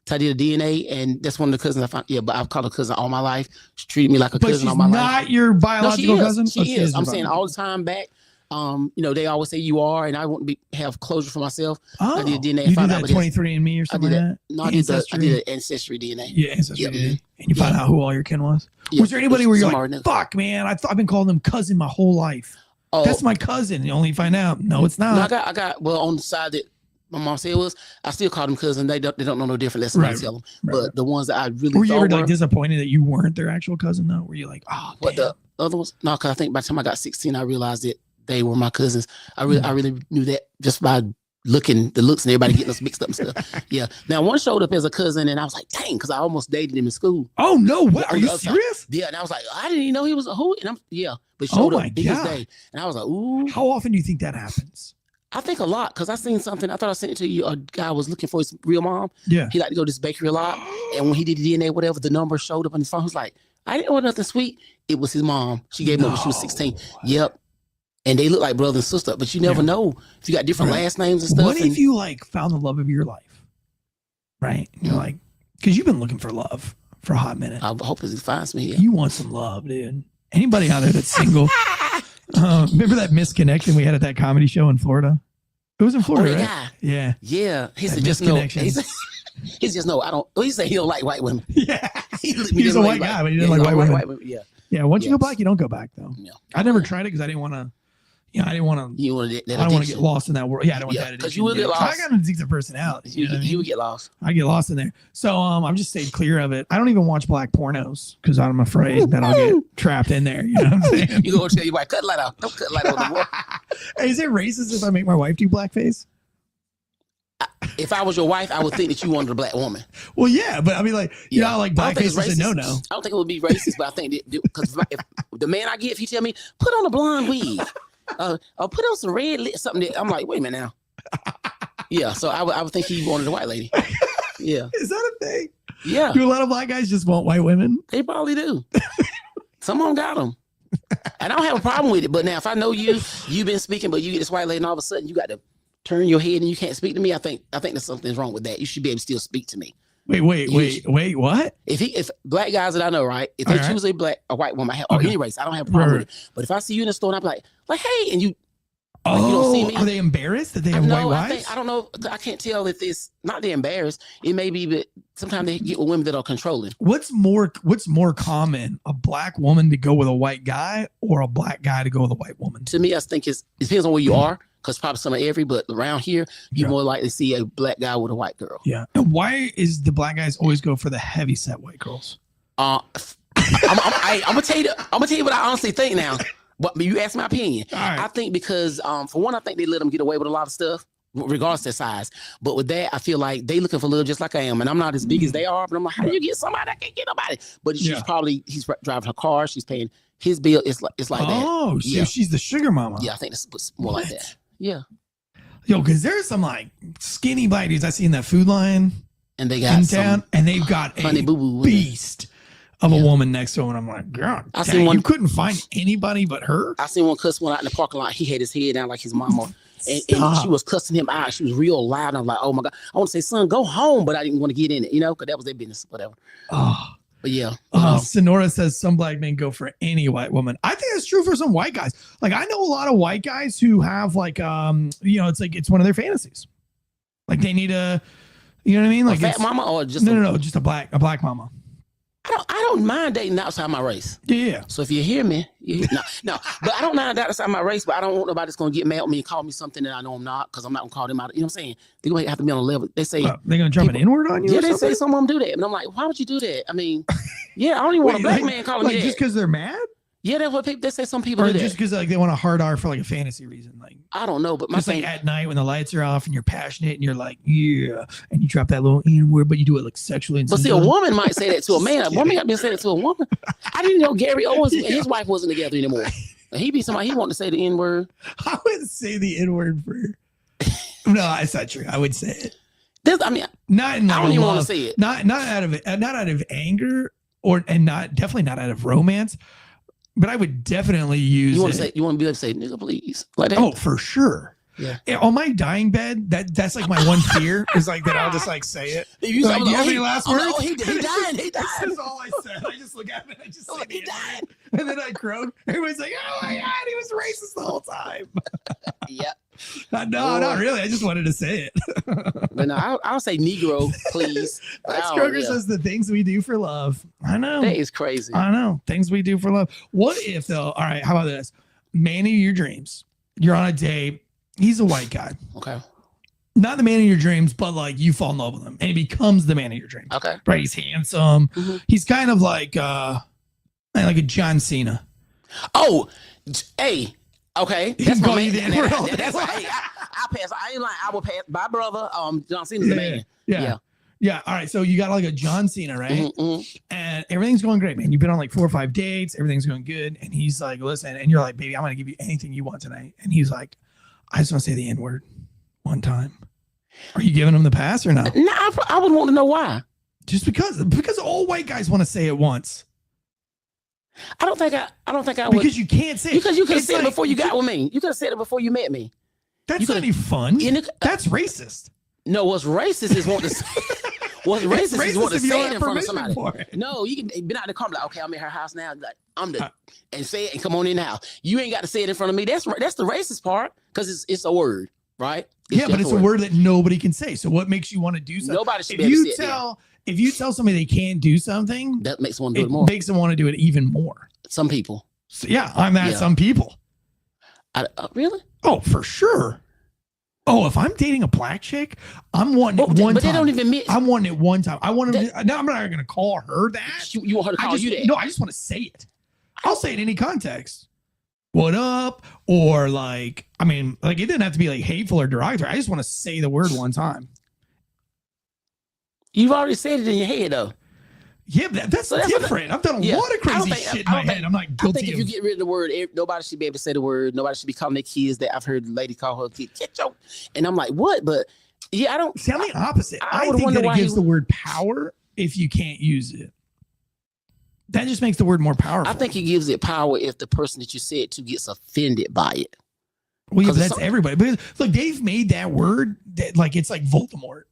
So I did a DNA, and that's one of the cousins I found. Yeah, but I've called her cousin all my life. She treated me like a cousin all my life. But she's not your biological cousin? She is. I'm saying all the time back. They always say you are, and I want to have closure for myself. Oh, I did DNA. You did that 23andMe or something like that? No, I did the Ancestry DNA. Yeah, Ancestry DNA. And you found out who all your kin was? Yeah. Was there anybody where you're like, fuck, man, I've been calling them cousin my whole life. Oh, that's my cousin. You only find out. No, it's not. No, I got on the side that my mom said was, I still call them cousin. They don't know no different. That's what I tell them. But the ones that I really were you ever like disappointed that you weren't their actual cousin though? Were you like, oh, what the other ones? No, because I think by the time I got 16, I realized that they were my cousins. I really knew that just by looking the looks and everybody getting us mixed up and stuff. Yeah. Now one showed up as a cousin and I was like, dang, because I almost dated him in school. Oh no! What are you serious? Yeah. And I was like, I didn't even know he was a who. And but showed up biggest day. And I was like, ooh. How often do you think that happens? I think a lot because I seen something. I thought I sent it to you. A guy was looking for his real mom. Yeah. He liked to go to this bakery a lot. And when he did the DNA, whatever, the number showed up on his phone. He was like, I didn't order nothing sweet. It was his mom. She gave him up when she was 16. Yep. And they look like brother and sister, but you never know if you got different last names and stuff. What if you like found the love of your life? Right? You're like, because you've been looking for love for a hot minute. I hope he finds me. Yeah. You want some love, dude. Anybody out there that's single? Remember that misconnection we had at that comedy show in Florida? It was in Florida, right? Yeah. Yeah. He said, just no. He says, no, I don't. He said he don't like white women. Yeah. He's a white guy, but he didn't like white women. Yeah. Yeah. Once you go black, you don't go back, though. Yeah. I never tried it because I didn't want to. I didn't want to. I don't want to get lost in that world. Yeah, I don't want that addiction. Because you will get lost. I got an addictive personality. You would get lost. I get lost in there. So I'm just stayed clear of it. I don't even watch black pornos because I'm afraid that I'll get trapped in there. You know what I'm saying? You go tell your wife, cut light out. Don't cut light on the wall. Hey, is it racist if I make my wife do blackface? If I was your wife, I would think that you wanted a black woman. Well, yeah, but I mean, like, you know, like blackface is a no-no. I don't think it would be racist, but I think because if the man I get, if he tell me put on a blonde weave, or put on some red lip, something that I'm like, wait a minute now. Yeah, so I would think he wanted a white lady. Yeah, is that a thing? Yeah, do a lot of black guys just want white women? They probably do. Some of them got them. And I don't have a problem with it. But now, if I know you've been speaking, but you get this white lady, and all of a sudden you got to turn your head and you can't speak to me, I think there's something wrong with that. You should be able to still speak to me. Wait, what? If black guys that I know, right? If they choose a white woman, or any race, I don't have a problem with it. But if I see you in the store and I'm like, hey, and you don't see me, are they embarrassed that they have white wives? I don't know. I can't tell if it's not they're embarrassed. It may be, but sometimes they get with women that are controlling. What's more common, a black woman to go with a white guy or a black guy to go with a white woman? To me, I think it depends on where you are. Because probably some of every, but around here, you more likely see a black guy with a white girl. Yeah. And why is the black guys always go for the heavy set white girls? I'm gonna tell you what I honestly think now. But you ask my opinion. Right. I think because for one, I think they let them get away with a lot of stuff, regardless of their size. But with that, I feel like they looking for little just like I am, and I'm not as big as they are. But I'm like, how do you get somebody that can't get nobody? But he's driving her car, she's paying his bill. It's like that. Oh, so she's the sugar mama. Yeah, I think it's more like that. Yeah. Yo, because there's some like skinny black dudes I see in that Food Line and they got in town, and they've got a beast of a woman next to him, and I'm like, God, you couldn't find anybody but her. I seen one cuss one out in the parking lot. He had his head down like his mama, and she was cussing him out. She was real loud. And I'm like, oh my God, I want to say, son, go home, but I didn't want to get in it, because that was their business, whatever. Oh. But yeah. Sonora says some black men go for any white woman. I think that's true for some white guys. Like I know a lot of white guys who have like, it's like, it's one of their fantasies. Like they need a, you know what I mean? Like a fat mama or just no, just a black mama. I don't mind dating outside my race. Yeah. So if you hear me, no, but I don't mind outside my race, but I don't want nobody that's going to get mad at me and call me something that I know I'm not, because I'm not going to call them out. You know what I'm saying? They're going to have to be on a level. They say, they're going to drop an N-word on you? Yeah, they say some of them do that. And I'm like, why would you do that? I mean, yeah, I don't even want a black man calling me that. Just because they're mad? Yeah, that's what they say. Some people or do that. Just because like they want a hard R for like a fantasy reason. Like I don't know, but my thing, like at night when the lights are off and you're passionate and you're like, yeah, and you drop that little N-word, but you do it like sexually. But see, a woman might say that to a man. A woman got been saying it to a woman. I didn't know Gary Owens and his wife wasn't together anymore. He be somebody he wanted to say the N-word. I wouldn't say the N-word for. No, it's not true. I would say it. Not in like I don't even want to say it. Not out of anger definitely not out of romance. But I would definitely use you want to be able to say, nigga, please. Like that? Oh, for sure. Yeah. On my dying bed, that's like my one fear is like that I'll just like say it. You like, do you have any last words? Like, he died. He died. That's all I said. I just look at him and I just say he died. And then I croak. Everybody's like, oh my God, he was racist the whole time. Yeah. No, not really. I just wanted to say it. But no, I'll say Negro, please. Max Kroger says the things we do for love. I know. That is crazy. I know. Things we do for love. What if though? All right, how about this? Man of your dreams. You're on a date. He's a white guy. Okay. Not the man of your dreams, but like you fall in love with him and he becomes the man of your dreams. Okay. Right. He's handsome. Mm-hmm. He's kind of like a John Cena. Oh, hey. Okay, that's my man. That's I pass. I ain't lying. I will pass. My brother, John Cena's the man. Yeah. All right. So you got like a John Cena, right? Mm-hmm. And everything's going great, man. You've been on like 4 or 5 dates. Everything's going good. And he's like, listen, and you're like, baby, I'm going to give you anything you want tonight. And he's like, I just want to say the N-word one time. Are you giving them the pass or no? No, I would want to know why. Just because all white guys want to say it once. I don't think I would. Because you can't say it. Because you could have said it before you got with me. You could have said it before you met me. That's not any fun. That's racist. No, what's racist is wanting to say. What's racist is wanting to say it in front of somebody. No, you can be out in the car like, okay, I'm at her house now. Like, I'm the and say it and come on in the house. You ain't got to say it in front of me. That's the racist part because it's a word, right? But it's a word that nobody can say. So what makes you want to do something? Nobody should be able to say it. If you tell somebody they can't do something, that makes them want to do it more. It makes them want to do it even more. Some people. So, I'm that some people. Really? Oh, for sure. Oh, if I'm dating a black chick, I'm wanting it one time. But they don't even admit. I'm wanting it one time. I want to. No, I'm not going to call her that. You want her to call you that? No, I just want to say it. I'll say it in any context. What up? Or like, I mean, like it didn't have to be like hateful or derogatory. I just want to say the word one time. You've already said it in your head, though. Yeah, that's different. I've done a lot of crazy shit in my head. I'm not guilty. I think if you get rid of the word, nobody should be able to say the word. Nobody should be calling their kids that. I've heard the lady call her kid, and I'm like, what? But I don't. See, I'm the opposite. I think that it gives the word power if you can't use it. That just makes the word more powerful. I think it gives it power if the person that you said to gets offended by it. Well, but that's everybody. Because look, they've made that word that like it's like Voldemort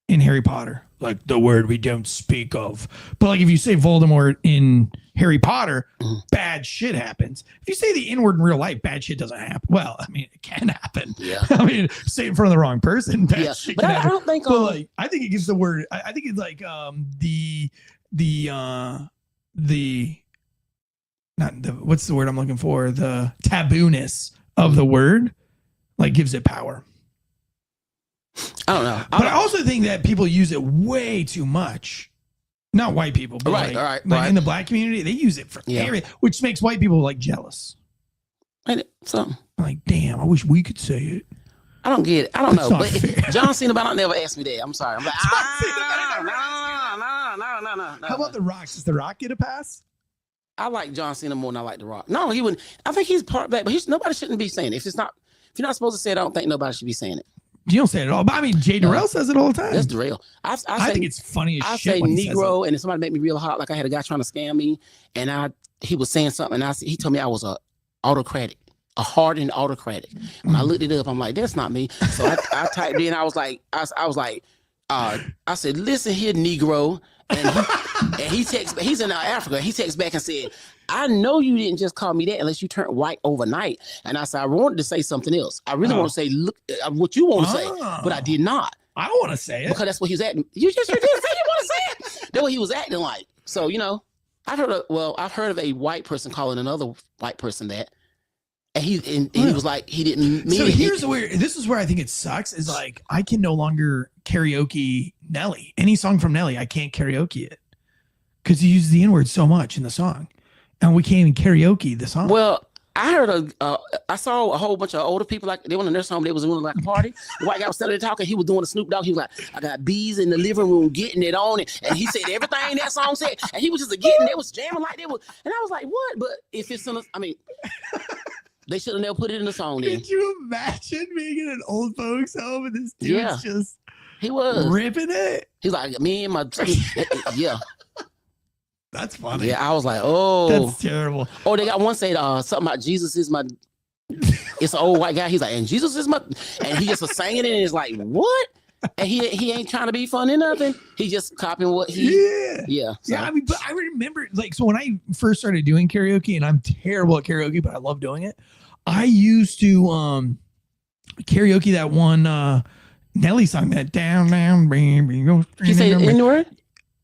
in Harry Potter, like the word we don't speak of. But like if you say Voldemort in Harry Potter, bad shit happens. If you say the N-word in real life, bad shit doesn't happen. Well, I mean, it can happen. Yeah. I mean, say it in front of the wrong person, bad shit but can I happen. don't think. But like, I think it gives the word. I think it's like what's the word I'm looking for? The taboo-ness of the word, like gives it power. I don't know. But I also think that people use it way too much. Not white people, but right. In the black community, they use it for everything, which makes white people like jealous. Like, damn, I wish we could say it. I don't get it. I don't know. But John Cena, but I never asked me that. I'm sorry. I'm like, no. How about The Rock? Does The Rock get a pass? I like John Cena more than I like The Rock. No, he wouldn't. I think he's part black, but nobody shouldn't be saying it. If you're not supposed to say it, I don't think nobody should be saying it. You don't say it at all. But I mean, Jay Durrell says it all the time. That's Durrell. I think it's funny as shit. I say Negro, and if somebody make me real hot, like I had a guy trying to scam me, and he was saying something, and he told me I was a autocratic, a hardened autocratic. When I looked it up, I'm like, that's not me. So I typed in, I was like, I said, listen here, Negro. And he texts, he's in Africa. He texts back and said, I know you didn't just call me that unless you turned white overnight. And I said, I wanted to say something else. I really want to say, look, what you want to say, but I did not. I don't want to say it. Because that's what he was acting. You did say you want to say it. That's what he was acting like. So, I've heard of a white person calling another white person that. And he was like, he didn't mean it. This is where I think it sucks is like, I can no longer karaoke Nelly. Any song from Nelly, I can't karaoke it. Because he uses the N-word so much in the song. And we can't even karaoke the song. Well, I heard I saw a whole bunch of older people, like they went in their home, they was doing like a party. The white guy was standing there talking, he was doing a Snoop Dogg. He was like, I got bees in the living room getting it on it. And he said everything that song said. And he was just getting, they was jamming like they was. And I was like, what? But if it's they should have never put it in the song then. Could you imagine being in an old folks home and this dude's just he was ripping it? He's like, me and my That's funny. Yeah, I was like, oh. That's terrible. Oh, they got one say something about Jesus is my it's an old white guy. He's like, and Jesus is my and he just was saying it and it's like, what? And he ain't trying to be funny or nothing. He just copying what he So. I mean, but I remember like so when I first started doing karaoke, and I'm terrible at karaoke, but I love doing it. I used to karaoke that one Nelly song, that down baby go. You say the N-word?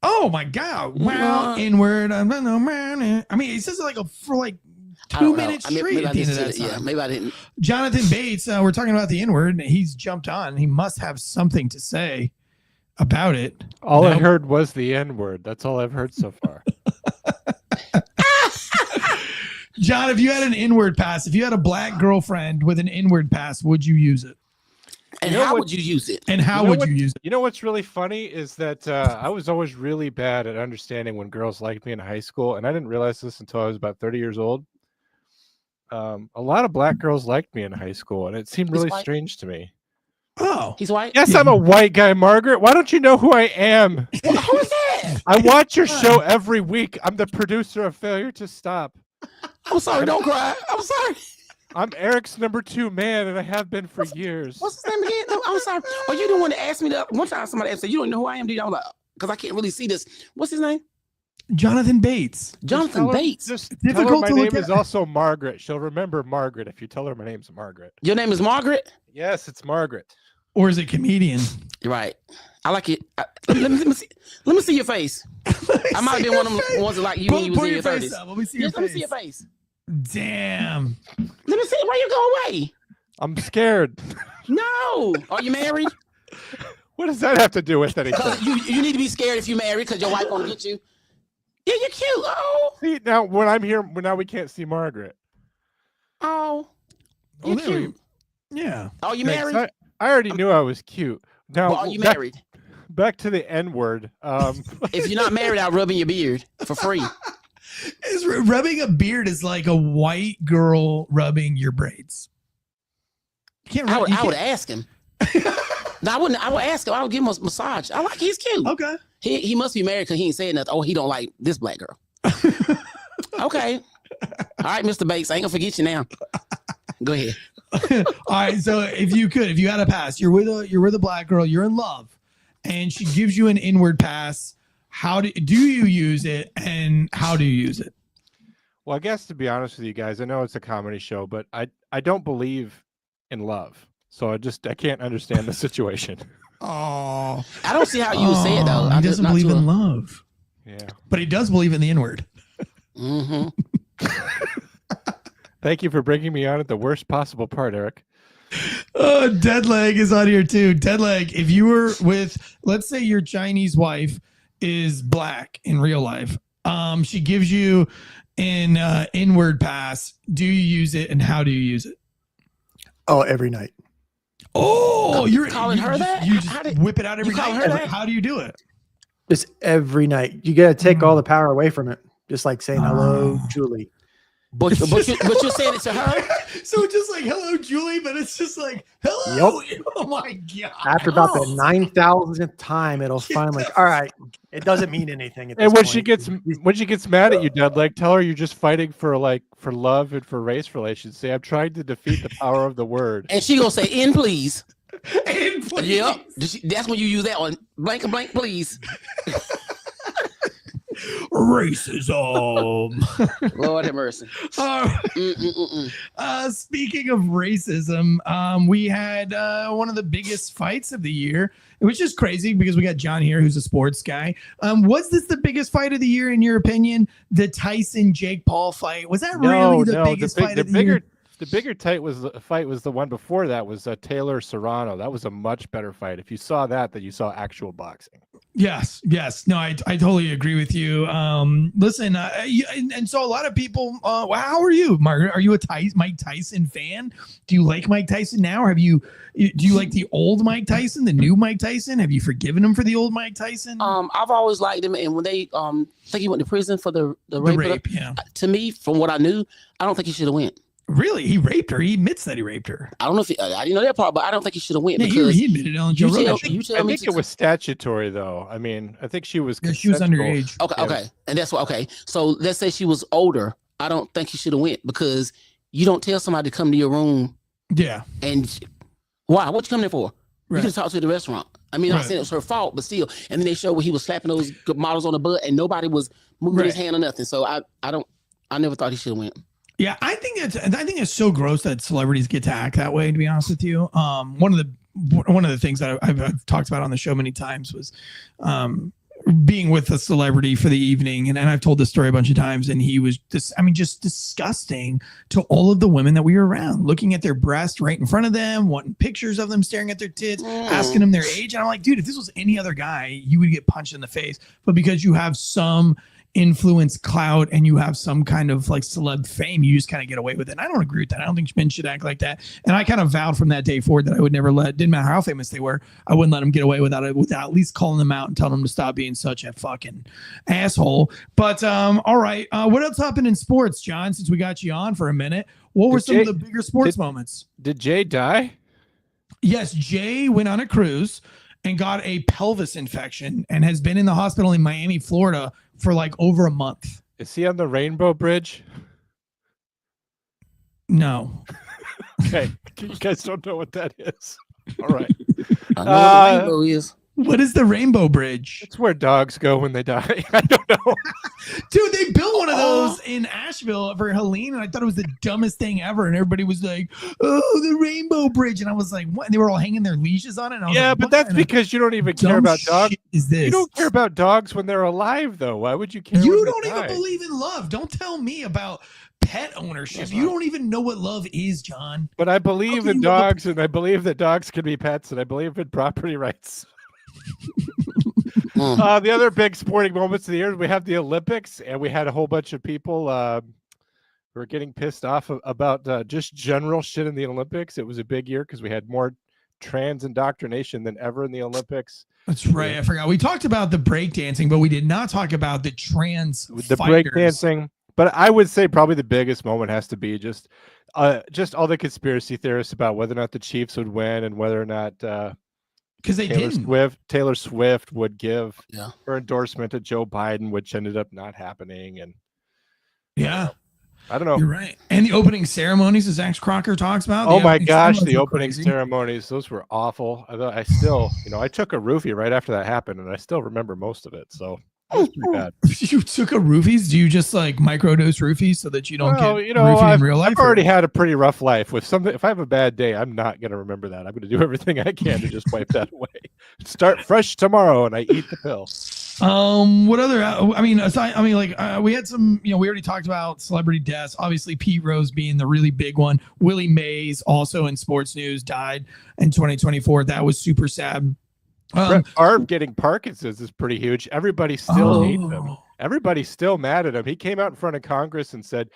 Oh my God! Wow, N-word. I don't know, man. I mean, he says it like for like 2 minutes straight at the end of that song. Yeah, maybe I didn't. Jonathan Bates, we're talking about the N-word, and he's jumped on. He must have something to say about it. All I heard was the N-word. That's all I've heard so far. John, if you had an N-word pass, if you had a black girlfriend with an N-word pass, would you use it? And how would you use it? And how would you use it? You know what's really funny is that I was always really bad at understanding when girls liked me in high school, and I didn't realize this until I was about 30 years old. a lot of black girls liked me in high school, and it seemed He's really white? strange to me. Oh, He's white. Yes, Yeah. I'm a white guy, Margaret. Why don't you know who I am? Well, who is that? I watch your show every week. I'm the producer of Failure to Stop. I'm sorry. Don't cry. I'm sorry. I'm Eric's number 2 man, and I have been for years. What's his name again? No, I'm sorry. Oh, you the one that asked me that one time. Somebody asked me, "You don't know who I am, do you?" I'm like, because I can't really see this. What's his name? Jonathan Bates. Jonathan Bates. Just Difficult tell her to my look name is at. also Margaret. She'll remember Margaret if you tell her my name's Margaret. Your name is Margaret. Yes, it's Margaret. Or is it comedian? You're right. I like it. Let me see your face. I might have been one of them ones that like you when you was Put in your your face 30s. up. Let me see Yes, your let me see your face. face. Damn. Let me see. Why you go away? I'm scared. No. Are you married? What does that have to do with anything? You need to be scared if you married because your wife gonna get you. Yeah, you're cute. Oh, See, now when I'm here, now we can't see Margaret. oh, you're there we- cute. Yeah. Oh, you Thanks. married? I already knew I was cute. Now, Well, are you back, married? back to the N word. If you're not married, I'll rub in your beard for free. Rubbing a beard is like a white girl rubbing your braids. You can't I rub. would, you I would can't- ask him. No, I wouldn't. I would ask him. I would give him a massage. I like. He's cute. Okay. He must be married because he ain't saying nothing. Oh, he don't like this black girl. Okay. All right, Mr. Bates. I ain't gonna forget you now. Go ahead. All right. So if you had a pass, you're with a black girl, you're in love, and she gives you an inward pass. How do you use it, and how do you use it? Well, I guess to be honest with you guys, I know it's a comedy show, but I don't believe in love, so I can't understand the situation. Oh, I don't see how you would say it though. He doesn't believe in love, Yeah. but he does believe in the inward. Mm-hmm. Thank you for bringing me on at the worst possible part, Eric. Oh, Deadleg is on here too. Deadleg, if you were with, let's say your Chinese wife is black in real life, she gives you an inward pass. Do you use it, and how do you use it? Oh, every night. Oh, you're calling her that? You just How did- whip it out every you calling night. her that? How do you do it? Just every night. You got to take all the power away from it. Just like saying, hello, Oh. Julie. But you're saying it to her. So just like hello, Julie, but it's just like hello. Oh my god! After about the Oh. 9,000th time, it'll finally, all right, it doesn't mean anything. At And this when point. she gets mad at you, Dad, like tell her you're just fighting for love and for race relations. Say I'm trying to defeat the power of the word. And she gonna say, "In, please." And please. Yep. That's when you use that one. Blank and blank, please. Racism. Lord have mercy. Speaking of racism, we had one of the biggest fights of the year, which is crazy because we got John here, who's a sports guy. Was this the biggest fight of the year, in your opinion? The Tyson Jake Paul fight? Was that really the biggest fight of the year? The bigger fight was the one before that was Taylor Serrano. That was a much better fight. If you saw that, then you saw actual boxing. Yes. No, I totally agree with you. Listen, and so a lot of people. How are you, Margaret? Are you a Mike Tyson fan? Do you like Mike Tyson now? Or do you like the old Mike Tyson, the new Mike Tyson? Have you forgiven him for the old Mike Tyson? I've always liked him, and when they think he went to prison for the rape, Yeah. to me, from what I knew, I don't think he should have went. Really, he raped her. He admits that he raped her. I don't know if I didn't know that part, but I don't think he should have went Yeah, because he admitted it on Joe Rogan. I think it was statutory, though. I mean, I think she was. Yeah, she was consensual. underage. Okay, and that's why. Okay, so let's say she was older. I don't think he should have went because you don't tell somebody to come to your room Yeah. and why? What you come there for? You Right. could have talked to the restaurant. I mean, I'm not Right. saying it was her fault, but still. And then they showed where he was slapping those models on the butt, and nobody was moving his Right. hand or nothing. So I never thought he should have went. Yeah, I think it's so gross that celebrities get to act that way. To be honest with you, one of the things that I've talked about on the show many times was being with a celebrity for the evening, and I've told this story a bunch of times. And he was just disgusting to all of the women that we were around, looking at their breast right in front of them, wanting pictures of them, staring at their tits, asking them their age. And I'm like, dude, if this was any other guy, you would get punched in the face. But because you have some influence, clout, and you have some kind of like celeb fame, you just kind of get away with it. And I don't agree with that. I don't think men should act like that. And I kind of vowed from that day forward that I would never didn't matter how famous they were, I wouldn't let them get away without at least calling them out and telling them to stop being such a fucking asshole. But all right, what else happened in sports, John? Since we got you on for a minute, What were Did some Jay- of the bigger sports moments? Did Jay die? Yes, Jay went on a cruise and got a pelvis infection and has been in the hospital in Miami, Florida for like over a month. Is he on the Rainbow Bridge? No. Okay, you guys don't know what that is. All right, I know what the rainbow is. What is the Rainbow Bridge? it's where dogs go when they die. I don't know. Dude, they built one of those in Asheville for Helene, and I thought it was the dumbest thing ever. And everybody was like, "Oh, the Rainbow Bridge," and I was like, "What?" And they were all hanging their leashes on it. And I was Yeah, like, but "What that's kind of because you don't even care dumb about dogs. shit is this? You don't care about dogs when they're alive, though. Why would you care? You when they don't even die? believe in love. Don't tell me about pet ownership. That's You right. don't even know what love is, John. But I believe can in you love a- dogs, and I believe that dogs can be pets, and I believe in property rights. The other big sporting moments of the year, we have the Olympics, and we had a whole bunch of people who are getting pissed off about just general shit in the Olympics. It was a big year because we had more trans indoctrination than ever in the Olympics. That's right. I forgot. We talked about the breakdancing, but we did not talk about the trans The fighters. breakdancing. But I would say probably the biggest moment has to be just all the conspiracy theorists about whether or not the Chiefs would win and whether or not Because they didn't. Taylor Swift would give Yeah. her endorsement to Joe Biden, which ended up not happening. And Yeah, I don't know. you're right. And the opening ceremonies, as Axe Crocker talks about. Oh the my opening gosh, ceremonies the were opening crazy. ceremonies, those were awful. I still, I took a roofie right after that happened, and I still remember most of it. So that was pretty bad. You took a roofies? Do you just like microdose roofies so that you don't Well, get roofied in real life? I've already had a pretty rough life. If I have a bad day, I'm not going to remember that. I'm going to do everything I can to just wipe that away. Start fresh tomorrow, and I eat the pill. What other? We had some. We already talked about celebrity deaths. Obviously, Pete Rose being the really big one. Willie Mays, also in sports news, died in 2024. That was super sad. Brett Favre getting Parkinson's is pretty huge. Everybody still hates him. Everybody's still mad at him. He came out in front of Congress and said,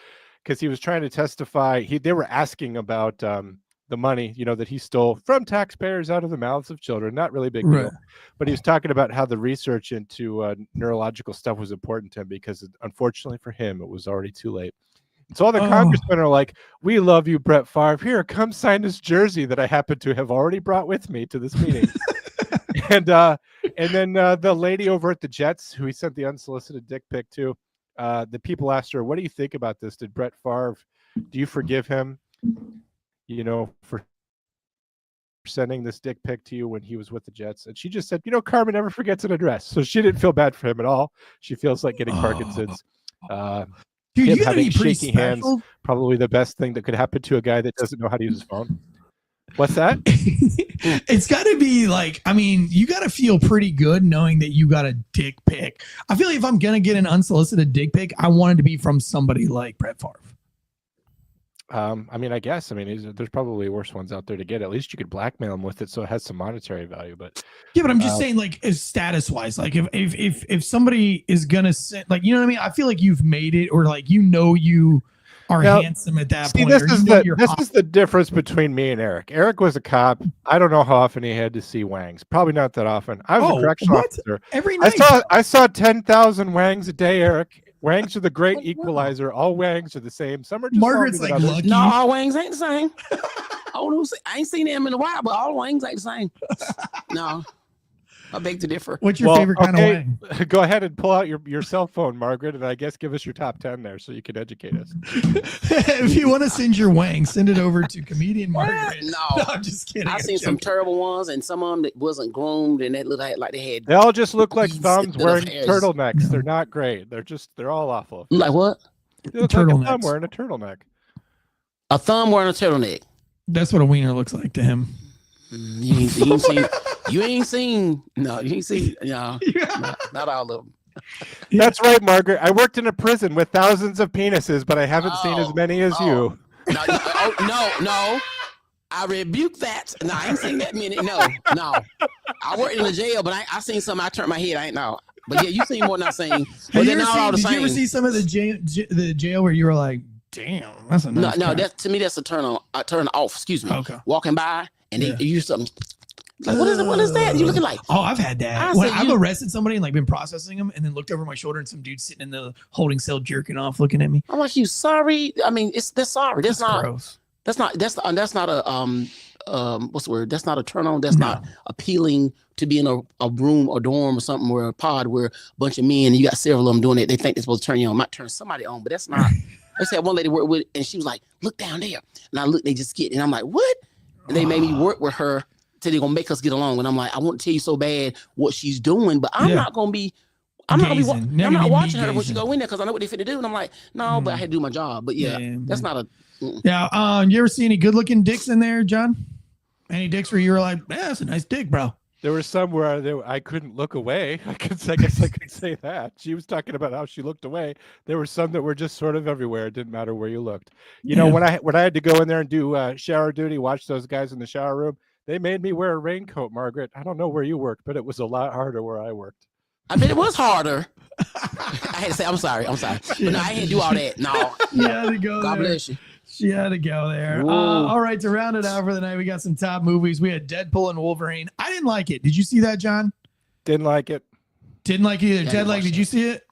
because he was trying to testify, they were asking about the money, that he stole from taxpayers out of the mouths of children. Not really a big deal. Right. But he was talking about how the research into neurological stuff was important to him because, unfortunately for him, it was already too late. So all the congressmen are like, "We love you, Brett Favre. Here, come sign this jersey that I happen to have already brought with me to this meeting." And then the lady over at the Jets, who he sent the unsolicited dick pic to, the people asked her, "What do you think about this? Did Brett Favre, do you forgive him, for sending this dick pic to you when he was with the Jets?" And she just said, "Karma never forgets an address." So she didn't feel bad for him at all. She feels like getting Parkinson's. Dude, Him you gotta having be pretty shaky hands, special. probably the best thing that could happen to a guy that doesn't know how to use his phone. What's that? It's got to be like, you got to feel pretty good knowing that you got a dick pic. I feel like if I'm gonna get an unsolicited dick pic, I want it to be from somebody like Brett Favre. I guess. There's probably worse ones out there to get. At least you could blackmail him with it, so it has some monetary value. But yeah, but I'm just saying, like, status wise, like if somebody is gonna send, like, you know what I mean? I feel like you've made it, or like you are handsome at that point. This or is hot. the difference between me and Eric. Eric was a cop. I don't know how often he had to see wangs. Probably not that often. I was a correctional officer. Every night. I saw 10,000 wangs a day, Eric. Wangs are the great equalizer. All wangs are the same. Some are just Margaret's longer like, than others. lucky. No, all wings ain't the same. I ain't seen them in a while, but all wings ain't the same. No, I beg to differ. What's your favorite kind of wang? Go ahead and pull out your cell phone, Margaret, and I guess give us your top 10 there so you can educate us. If you want to send your wang, send it over to comedian Margaret. No, I'm just kidding. I've seen some terrible ones, and some of them that wasn't groomed, and that looked like they had. They all just look like These thumbs little wearing hairs. turtlenecks. They're not great. They're all awful. Like what? They look like a thumb Turtlenecks. wearing a turtleneck. A thumb wearing a turtleneck. That's what a wiener looks like to him. You ain't seen. You ain't seen. No, you ain't seen. No, not all of them. That's right, Margaret. I worked in a prison with thousands of penises, but I haven't seen as many as you. No. I rebuke that. No, I ain't seen that many. No. I worked in the jail, but I seen some. I turned my head. I ain't know. But yeah, you seen more than I seen. But they're not all the Did same. you ever see some of the jail where you were like, damn, that's a nice No, guy. that to me that's a turn off. Excuse me. Okay. Walking by and they use something. Like, what is that? You looking like? Oh, I've had that. I When said I've you- arrested somebody and like been processing them, and then looked over my shoulder and some dude sitting in the holding cell jerking off, looking at me. I'm like, you sorry? I mean, that's sorry. That's not. Gross. That's not a what's the word? That's not a turn on. That's No. not appealing to be in a room or dorm or something where a pod where a bunch of men and you got several of them doing it. They think they're supposed to turn you on. Might turn somebody on, but that's not. I said one lady worked with, and she was like, "Look down there," and I looked. They just get, and I'm like, "What?" And they made me work with her till they're gonna make us get along. And I'm like, I want to tell you so bad what she's doing, but I'm not gonna be. I'm not watching her when she go in there because I know what they finna do. And I'm like, no, but I had to do my job. But yeah. That's not a. Yeah. You ever see any good looking dicks in there, John? Any dicks where you were like, yeah, that's a nice dick, bro? There were some where I couldn't look away. I guess I could say that. She was talking about how she looked away. There were some that were just sort of everywhere. It didn't matter where you looked. You know, when I had to go in there and do shower duty, watch those guys in the shower room, they made me wear a raincoat, Margaret. I don't know where you worked, but it was a lot harder where I worked. I bet it was harder. I had to say, I'm sorry. But no, I had to do all that. No. God bless you. She had to go there. All right, to round it out for the night, we got some top movies. We had Deadpool and Wolverine. I didn't like it. Did you see that, John? Didn't like it. Didn't like it either. Yeah, Deadleg, did you see it?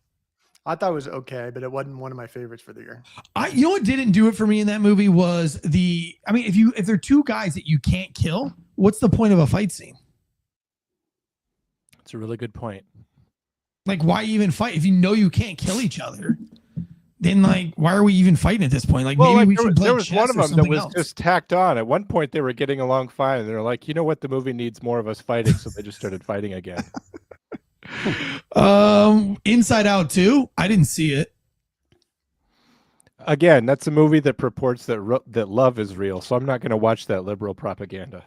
I thought it was okay, but it wasn't one of my favorites for the year. You know what didn't do it for me in that movie was if they're two guys that you can't kill, what's the point of a fight scene? That's a really good point. Like, why even fight if you know you can't kill each other? Then, like, why are we even fighting at this point? Like, maybe we should play there was chess one of or them that was else. just tacked on. At one point, they were getting along fine, and they're like, you know what? The movie needs more of us fighting, so they just started fighting again. Inside Out 2. I didn't see it. Again, that's a movie that purports that love is real, so I'm not going to watch that liberal propaganda.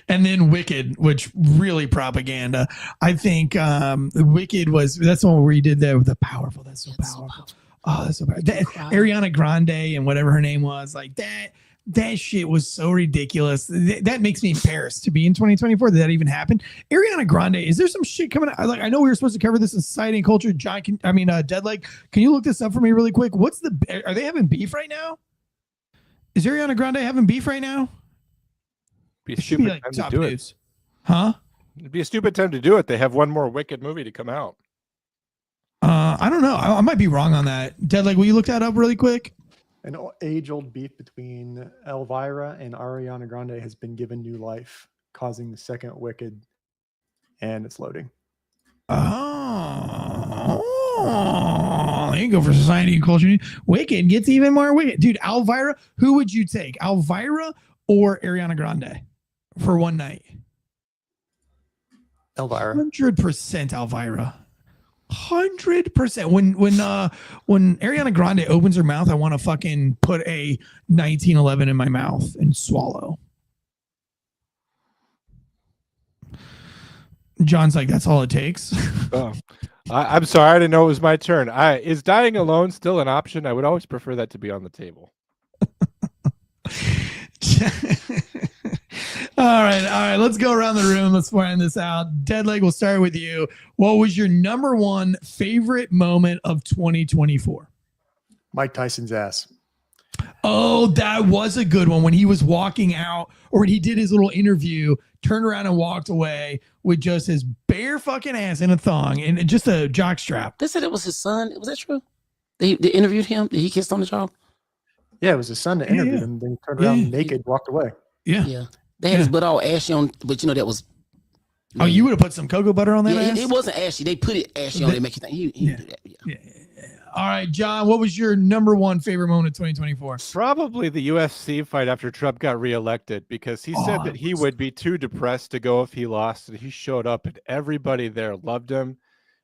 And then Wicked, which really propaganda. I think Wicked that's the one where he did that with the powerful. That's so powerful. Oh, that's so powerful. Ariana Grande and whatever her name was, like that shit was so ridiculous. That makes me embarrassed to be in 2024 that even happened. Ariana Grande, is there some shit coming out? Like, I know we were supposed to cover this in society and culture. John, Deadleg, can you look this up for me really quick? Are they having beef right now? Is Ariana Grande having beef right now? Be a stupid time to do it. Huh? It'd be a stupid time to do it. They have one more Wicked movie to come out. I don't know. I might be wrong on that. Deadleg, will you look that up really quick? An age-old beef between Elvira and Ariana Grande has been given new life, causing the second Wicked, and it's loading. Oh, there you go for society and culture. Wicked gets even more wicked. Dude, Elvira, who would you take? Elvira or Ariana Grande for one night? Elvira. 100% Elvira. 100%. When Ariana Grande opens her mouth, I want to fucking put a 1911 in my mouth and swallow. John's like, that's all it takes. Oh, I'm sorry, I didn't know it was my turn. Is dying alone still an option? I would always prefer that to be on the table. All right. Let's go around the room. Let's find this out. Deadleg, we'll start with you. What was your number one favorite moment of 2024? Mike Tyson's ass. Oh, that was a good one. When he was walking out, or when he did his little interview, turned around and walked away with just his bare fucking ass in a thong and just a jock strap. They said it was his son. Was that true? They interviewed him. Did he kissed on the jaw? Yeah, it was his son that interviewed him. Then he turned around naked, walked away. Yeah. They had his butt all ashy on, but that was. Oh, you would have put some cocoa butter on that ass? It wasn't ashy. They put it ashy on it to make you think he did that. Yeah. All right, John, what was your number one favorite moment of 2024? Probably the UFC fight after Trump got reelected, because he said that he would be too depressed to go if he lost, and he showed up and everybody there loved him.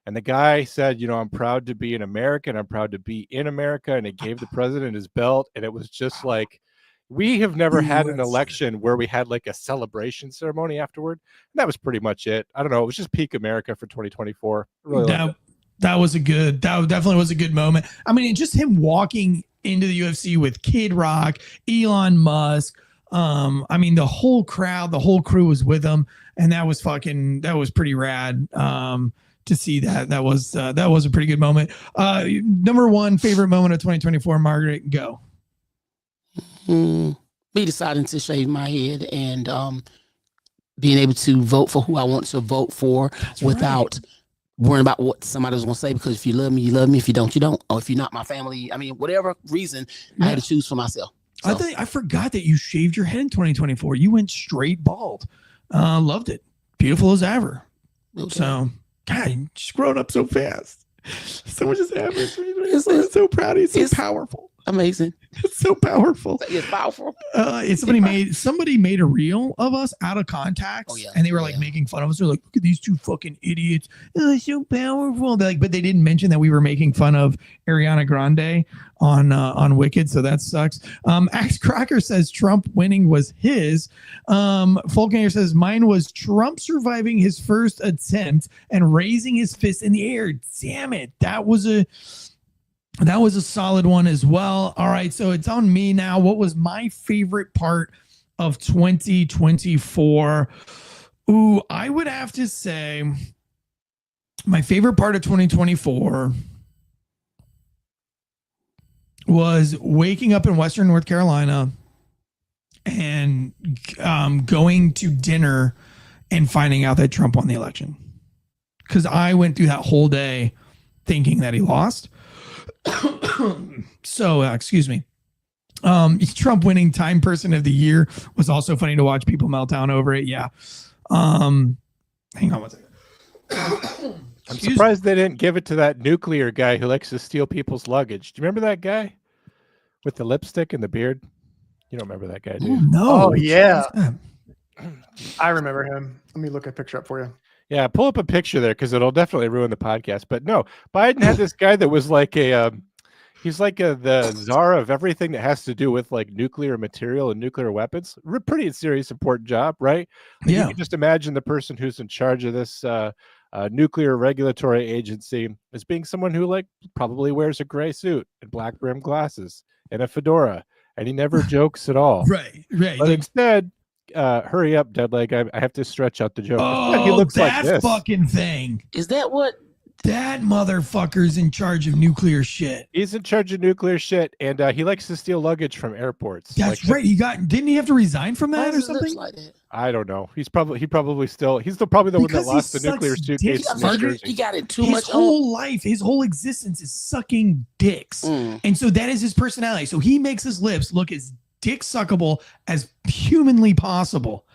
And the guy said, I'm proud to be an American. I'm proud to be in America. And he gave the president his belt. And it was just like, we have never had an election where we had like a celebration ceremony afterward. And that was pretty much it. I don't know. It was just peak America for 2024. Really that definitely was a good moment. I mean, just him walking into the UFC with Kid Rock, Elon Musk. The whole crowd, the whole crew was with him. And that was pretty rad. To see that was a pretty good moment. Number one favorite moment of 2024, Margaret, go. Me deciding to shave my head and being able to vote for who I want to vote for without worrying about what somebody was going to say. Because if you love me, you love me. If you don't, you don't. Or if you're not my family, I mean, whatever reason, I had to choose for myself. So. I forgot that you shaved your head in 2024. You went straight bald. Loved it. Beautiful as ever. Okay. So, God, you just grown up so fast. So much has happened. I'm so proud of you. It's so powerful. Amazing. It's so powerful. It's powerful. Somebody made a reel of us out of context, and they were like making fun of us. They're like, "Look at these two fucking idiots! Oh, it's so powerful." They're like, but they didn't mention that we were making fun of Ariana Grande on Wicked, so that sucks. Axe Cracker says Trump winning was his. Folkanger says mine was Trump surviving his first attempt and raising his fist in the air. Damn it, that was a solid one as well. All right, so it's on me now. What was my favorite part of 2024? Ooh, I would have to say my favorite part of 2024 was waking up in Western North Carolina and going to dinner and finding out that Trump won the election. Because I went through that whole day thinking that he lost. So excuse me. Trump winning Time Person of the Year was also funny to watch people melt down over it. Yeah. Hang on one second. I'm surprised they didn't give it to that nuclear guy who likes to steal people's luggage. Do you remember that guy with the lipstick and the beard? You don't remember that guy, do you? No. Oh yeah. I remember him. Let me look a picture up for you. Yeah, pull up a picture there because it'll definitely ruin the podcast. But no, Biden had this guy that was like he's like the czar of everything that has to do with like nuclear material and nuclear weapons. Pretty serious, important job, right? Like, you can just imagine the person who's in charge of this nuclear regulatory agency as being someone who like probably wears a gray suit and black brim glasses and a fedora, and he never jokes at all. Right. But instead, hurry up, Deadleg. I have to stretch out the joke. Oh, he looks that like this. fucking thing. Is that what? That motherfucker's in charge of nuclear shit. He's in charge of nuclear shit, and he likes to steal luggage from airports. That's right. Didn't he have to resign from that or something? Like that? I don't know. He's probably probably the one that lost the nuclear suitcase. He got it too much. His whole life, his whole existence is sucking dicks, and so that is his personality. So he makes his lips look as dick suckable as humanly possible.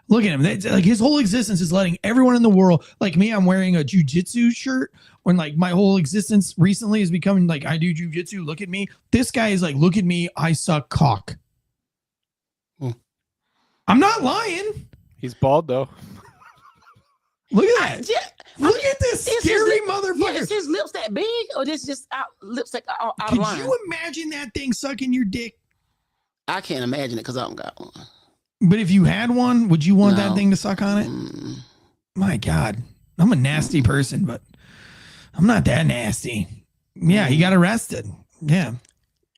Look at him. Like his whole existence is letting everyone in the world, like me, I'm wearing a jujitsu shirt when like my whole existence recently is becoming like I do jujitsu. Look at me. This guy is like, look at me. I suck cock. I'm not lying. He's bald though. Look at that. Look at this scary motherfucker. Is his lips that big or this just lips like out of Could line? you imagine that thing sucking your dick? I can't imagine it because I don't got one. But if you had one, would you want that thing to suck on it? My God, I'm a nasty person, but I'm not that nasty. Yeah, he got arrested. Yeah.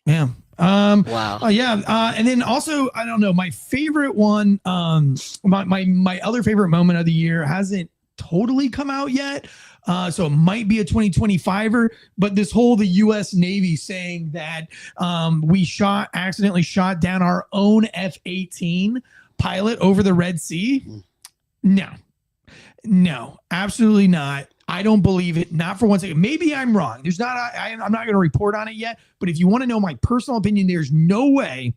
Wow. And then also, I don't know, my favorite one, my other favorite moment of the year hasn't totally come out yet. So it might be a 2025er, but this whole the U.S. Navy saying that we accidentally shot down our own F-18 pilot over the Red Sea. No, absolutely not. I don't believe it. Not for one second. Maybe I'm wrong. I'm not going to report on it yet. But if you want to know my personal opinion, there's no way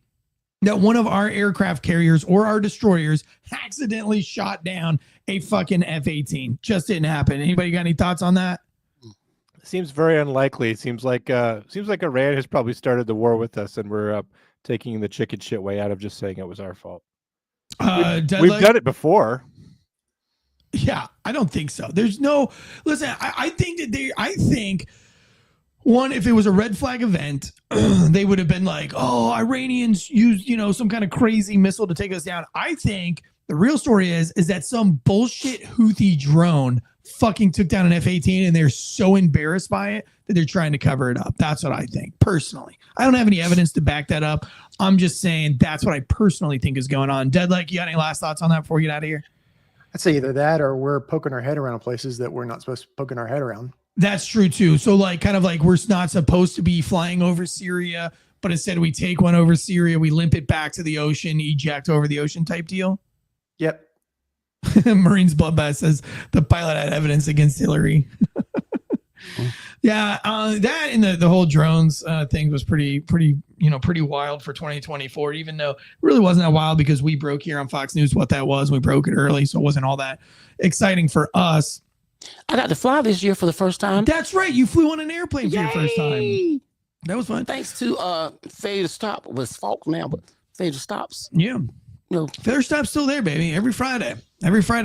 that one of our aircraft carriers or our destroyers accidentally shot down a fucking F-18. Just didn't happen. Anybody got any thoughts on that? Seems very unlikely. Seems like Iran has probably started the war with us, and we're taking the chicken shit way out of just saying it was our fault. We've done it before. Yeah, I don't think so. There's no listen. I think one, if it was a red flag event, they would have been like, "Oh, Iranians used some kind of crazy missile to take us down." I think the real story is that some bullshit Houthi drone fucking took down an F-18, and they're so embarrassed by it that they're trying to cover it up. That's what I think personally. I don't have any evidence to back that up. I'm just saying that's what I personally think is going on. Deadleg, you got any last thoughts on that before we get out of here? I'd say either that or we're poking our head around places that we're not supposed to be poking our head around. That's true too. So like kind of like we're not supposed to be flying over Syria, but instead we take one over Syria, we limp it back to the ocean, eject over the ocean type deal. Yep. Marines bloodbath says the pilot had evidence against Hillary. Yeah, that and the whole drones thing was pretty wild for 2024. Even though it really wasn't that wild because we broke here on Fox News what that was. We broke it early, so it wasn't all that exciting for us. I got to fly this year for the first time. That's right. You flew on an airplane for your first time. That was fun. Thanks to Failure to Stop was Falk now, but Failure to Stops. Yeah. No. Failure Stop's still there, baby. Every Friday,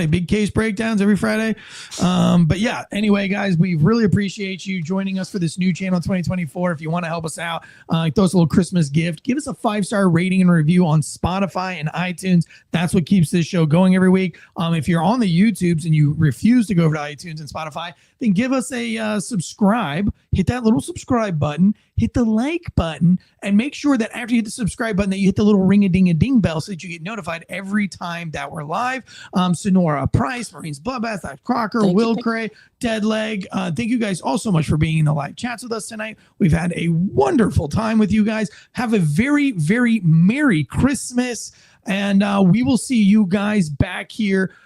big case breakdowns every Friday. But yeah, anyway, guys, we really appreciate you joining us for this new channel 2024. If you want to help us out, throw us a little Christmas gift. Give us a 5-star rating and review on Spotify and iTunes. That's what keeps this show going every week. If you're on the YouTubes and you refuse to go over to iTunes and Spotify, then give us a subscribe. Hit that little subscribe button. Hit the like button. And make sure that after you hit the subscribe button that you hit the little ring-a-ding-a-ding bell so that you get notified every time that we're live. Sonora Price, Marines Bloodbath, Crocker, Will Cray, Deadleg. Thank you guys all so much for being in the live chats with us tonight. We've had a wonderful time with you guys. Have a very, very Merry Christmas. And we will see you guys back here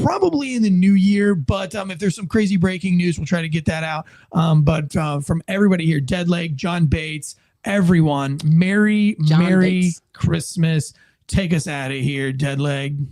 probably in the new year. But if there's some crazy breaking news, we'll try to get that out. But from everybody here, Deadleg, John Bates, everyone, Merry Christmas. Take us out of here, Deadleg.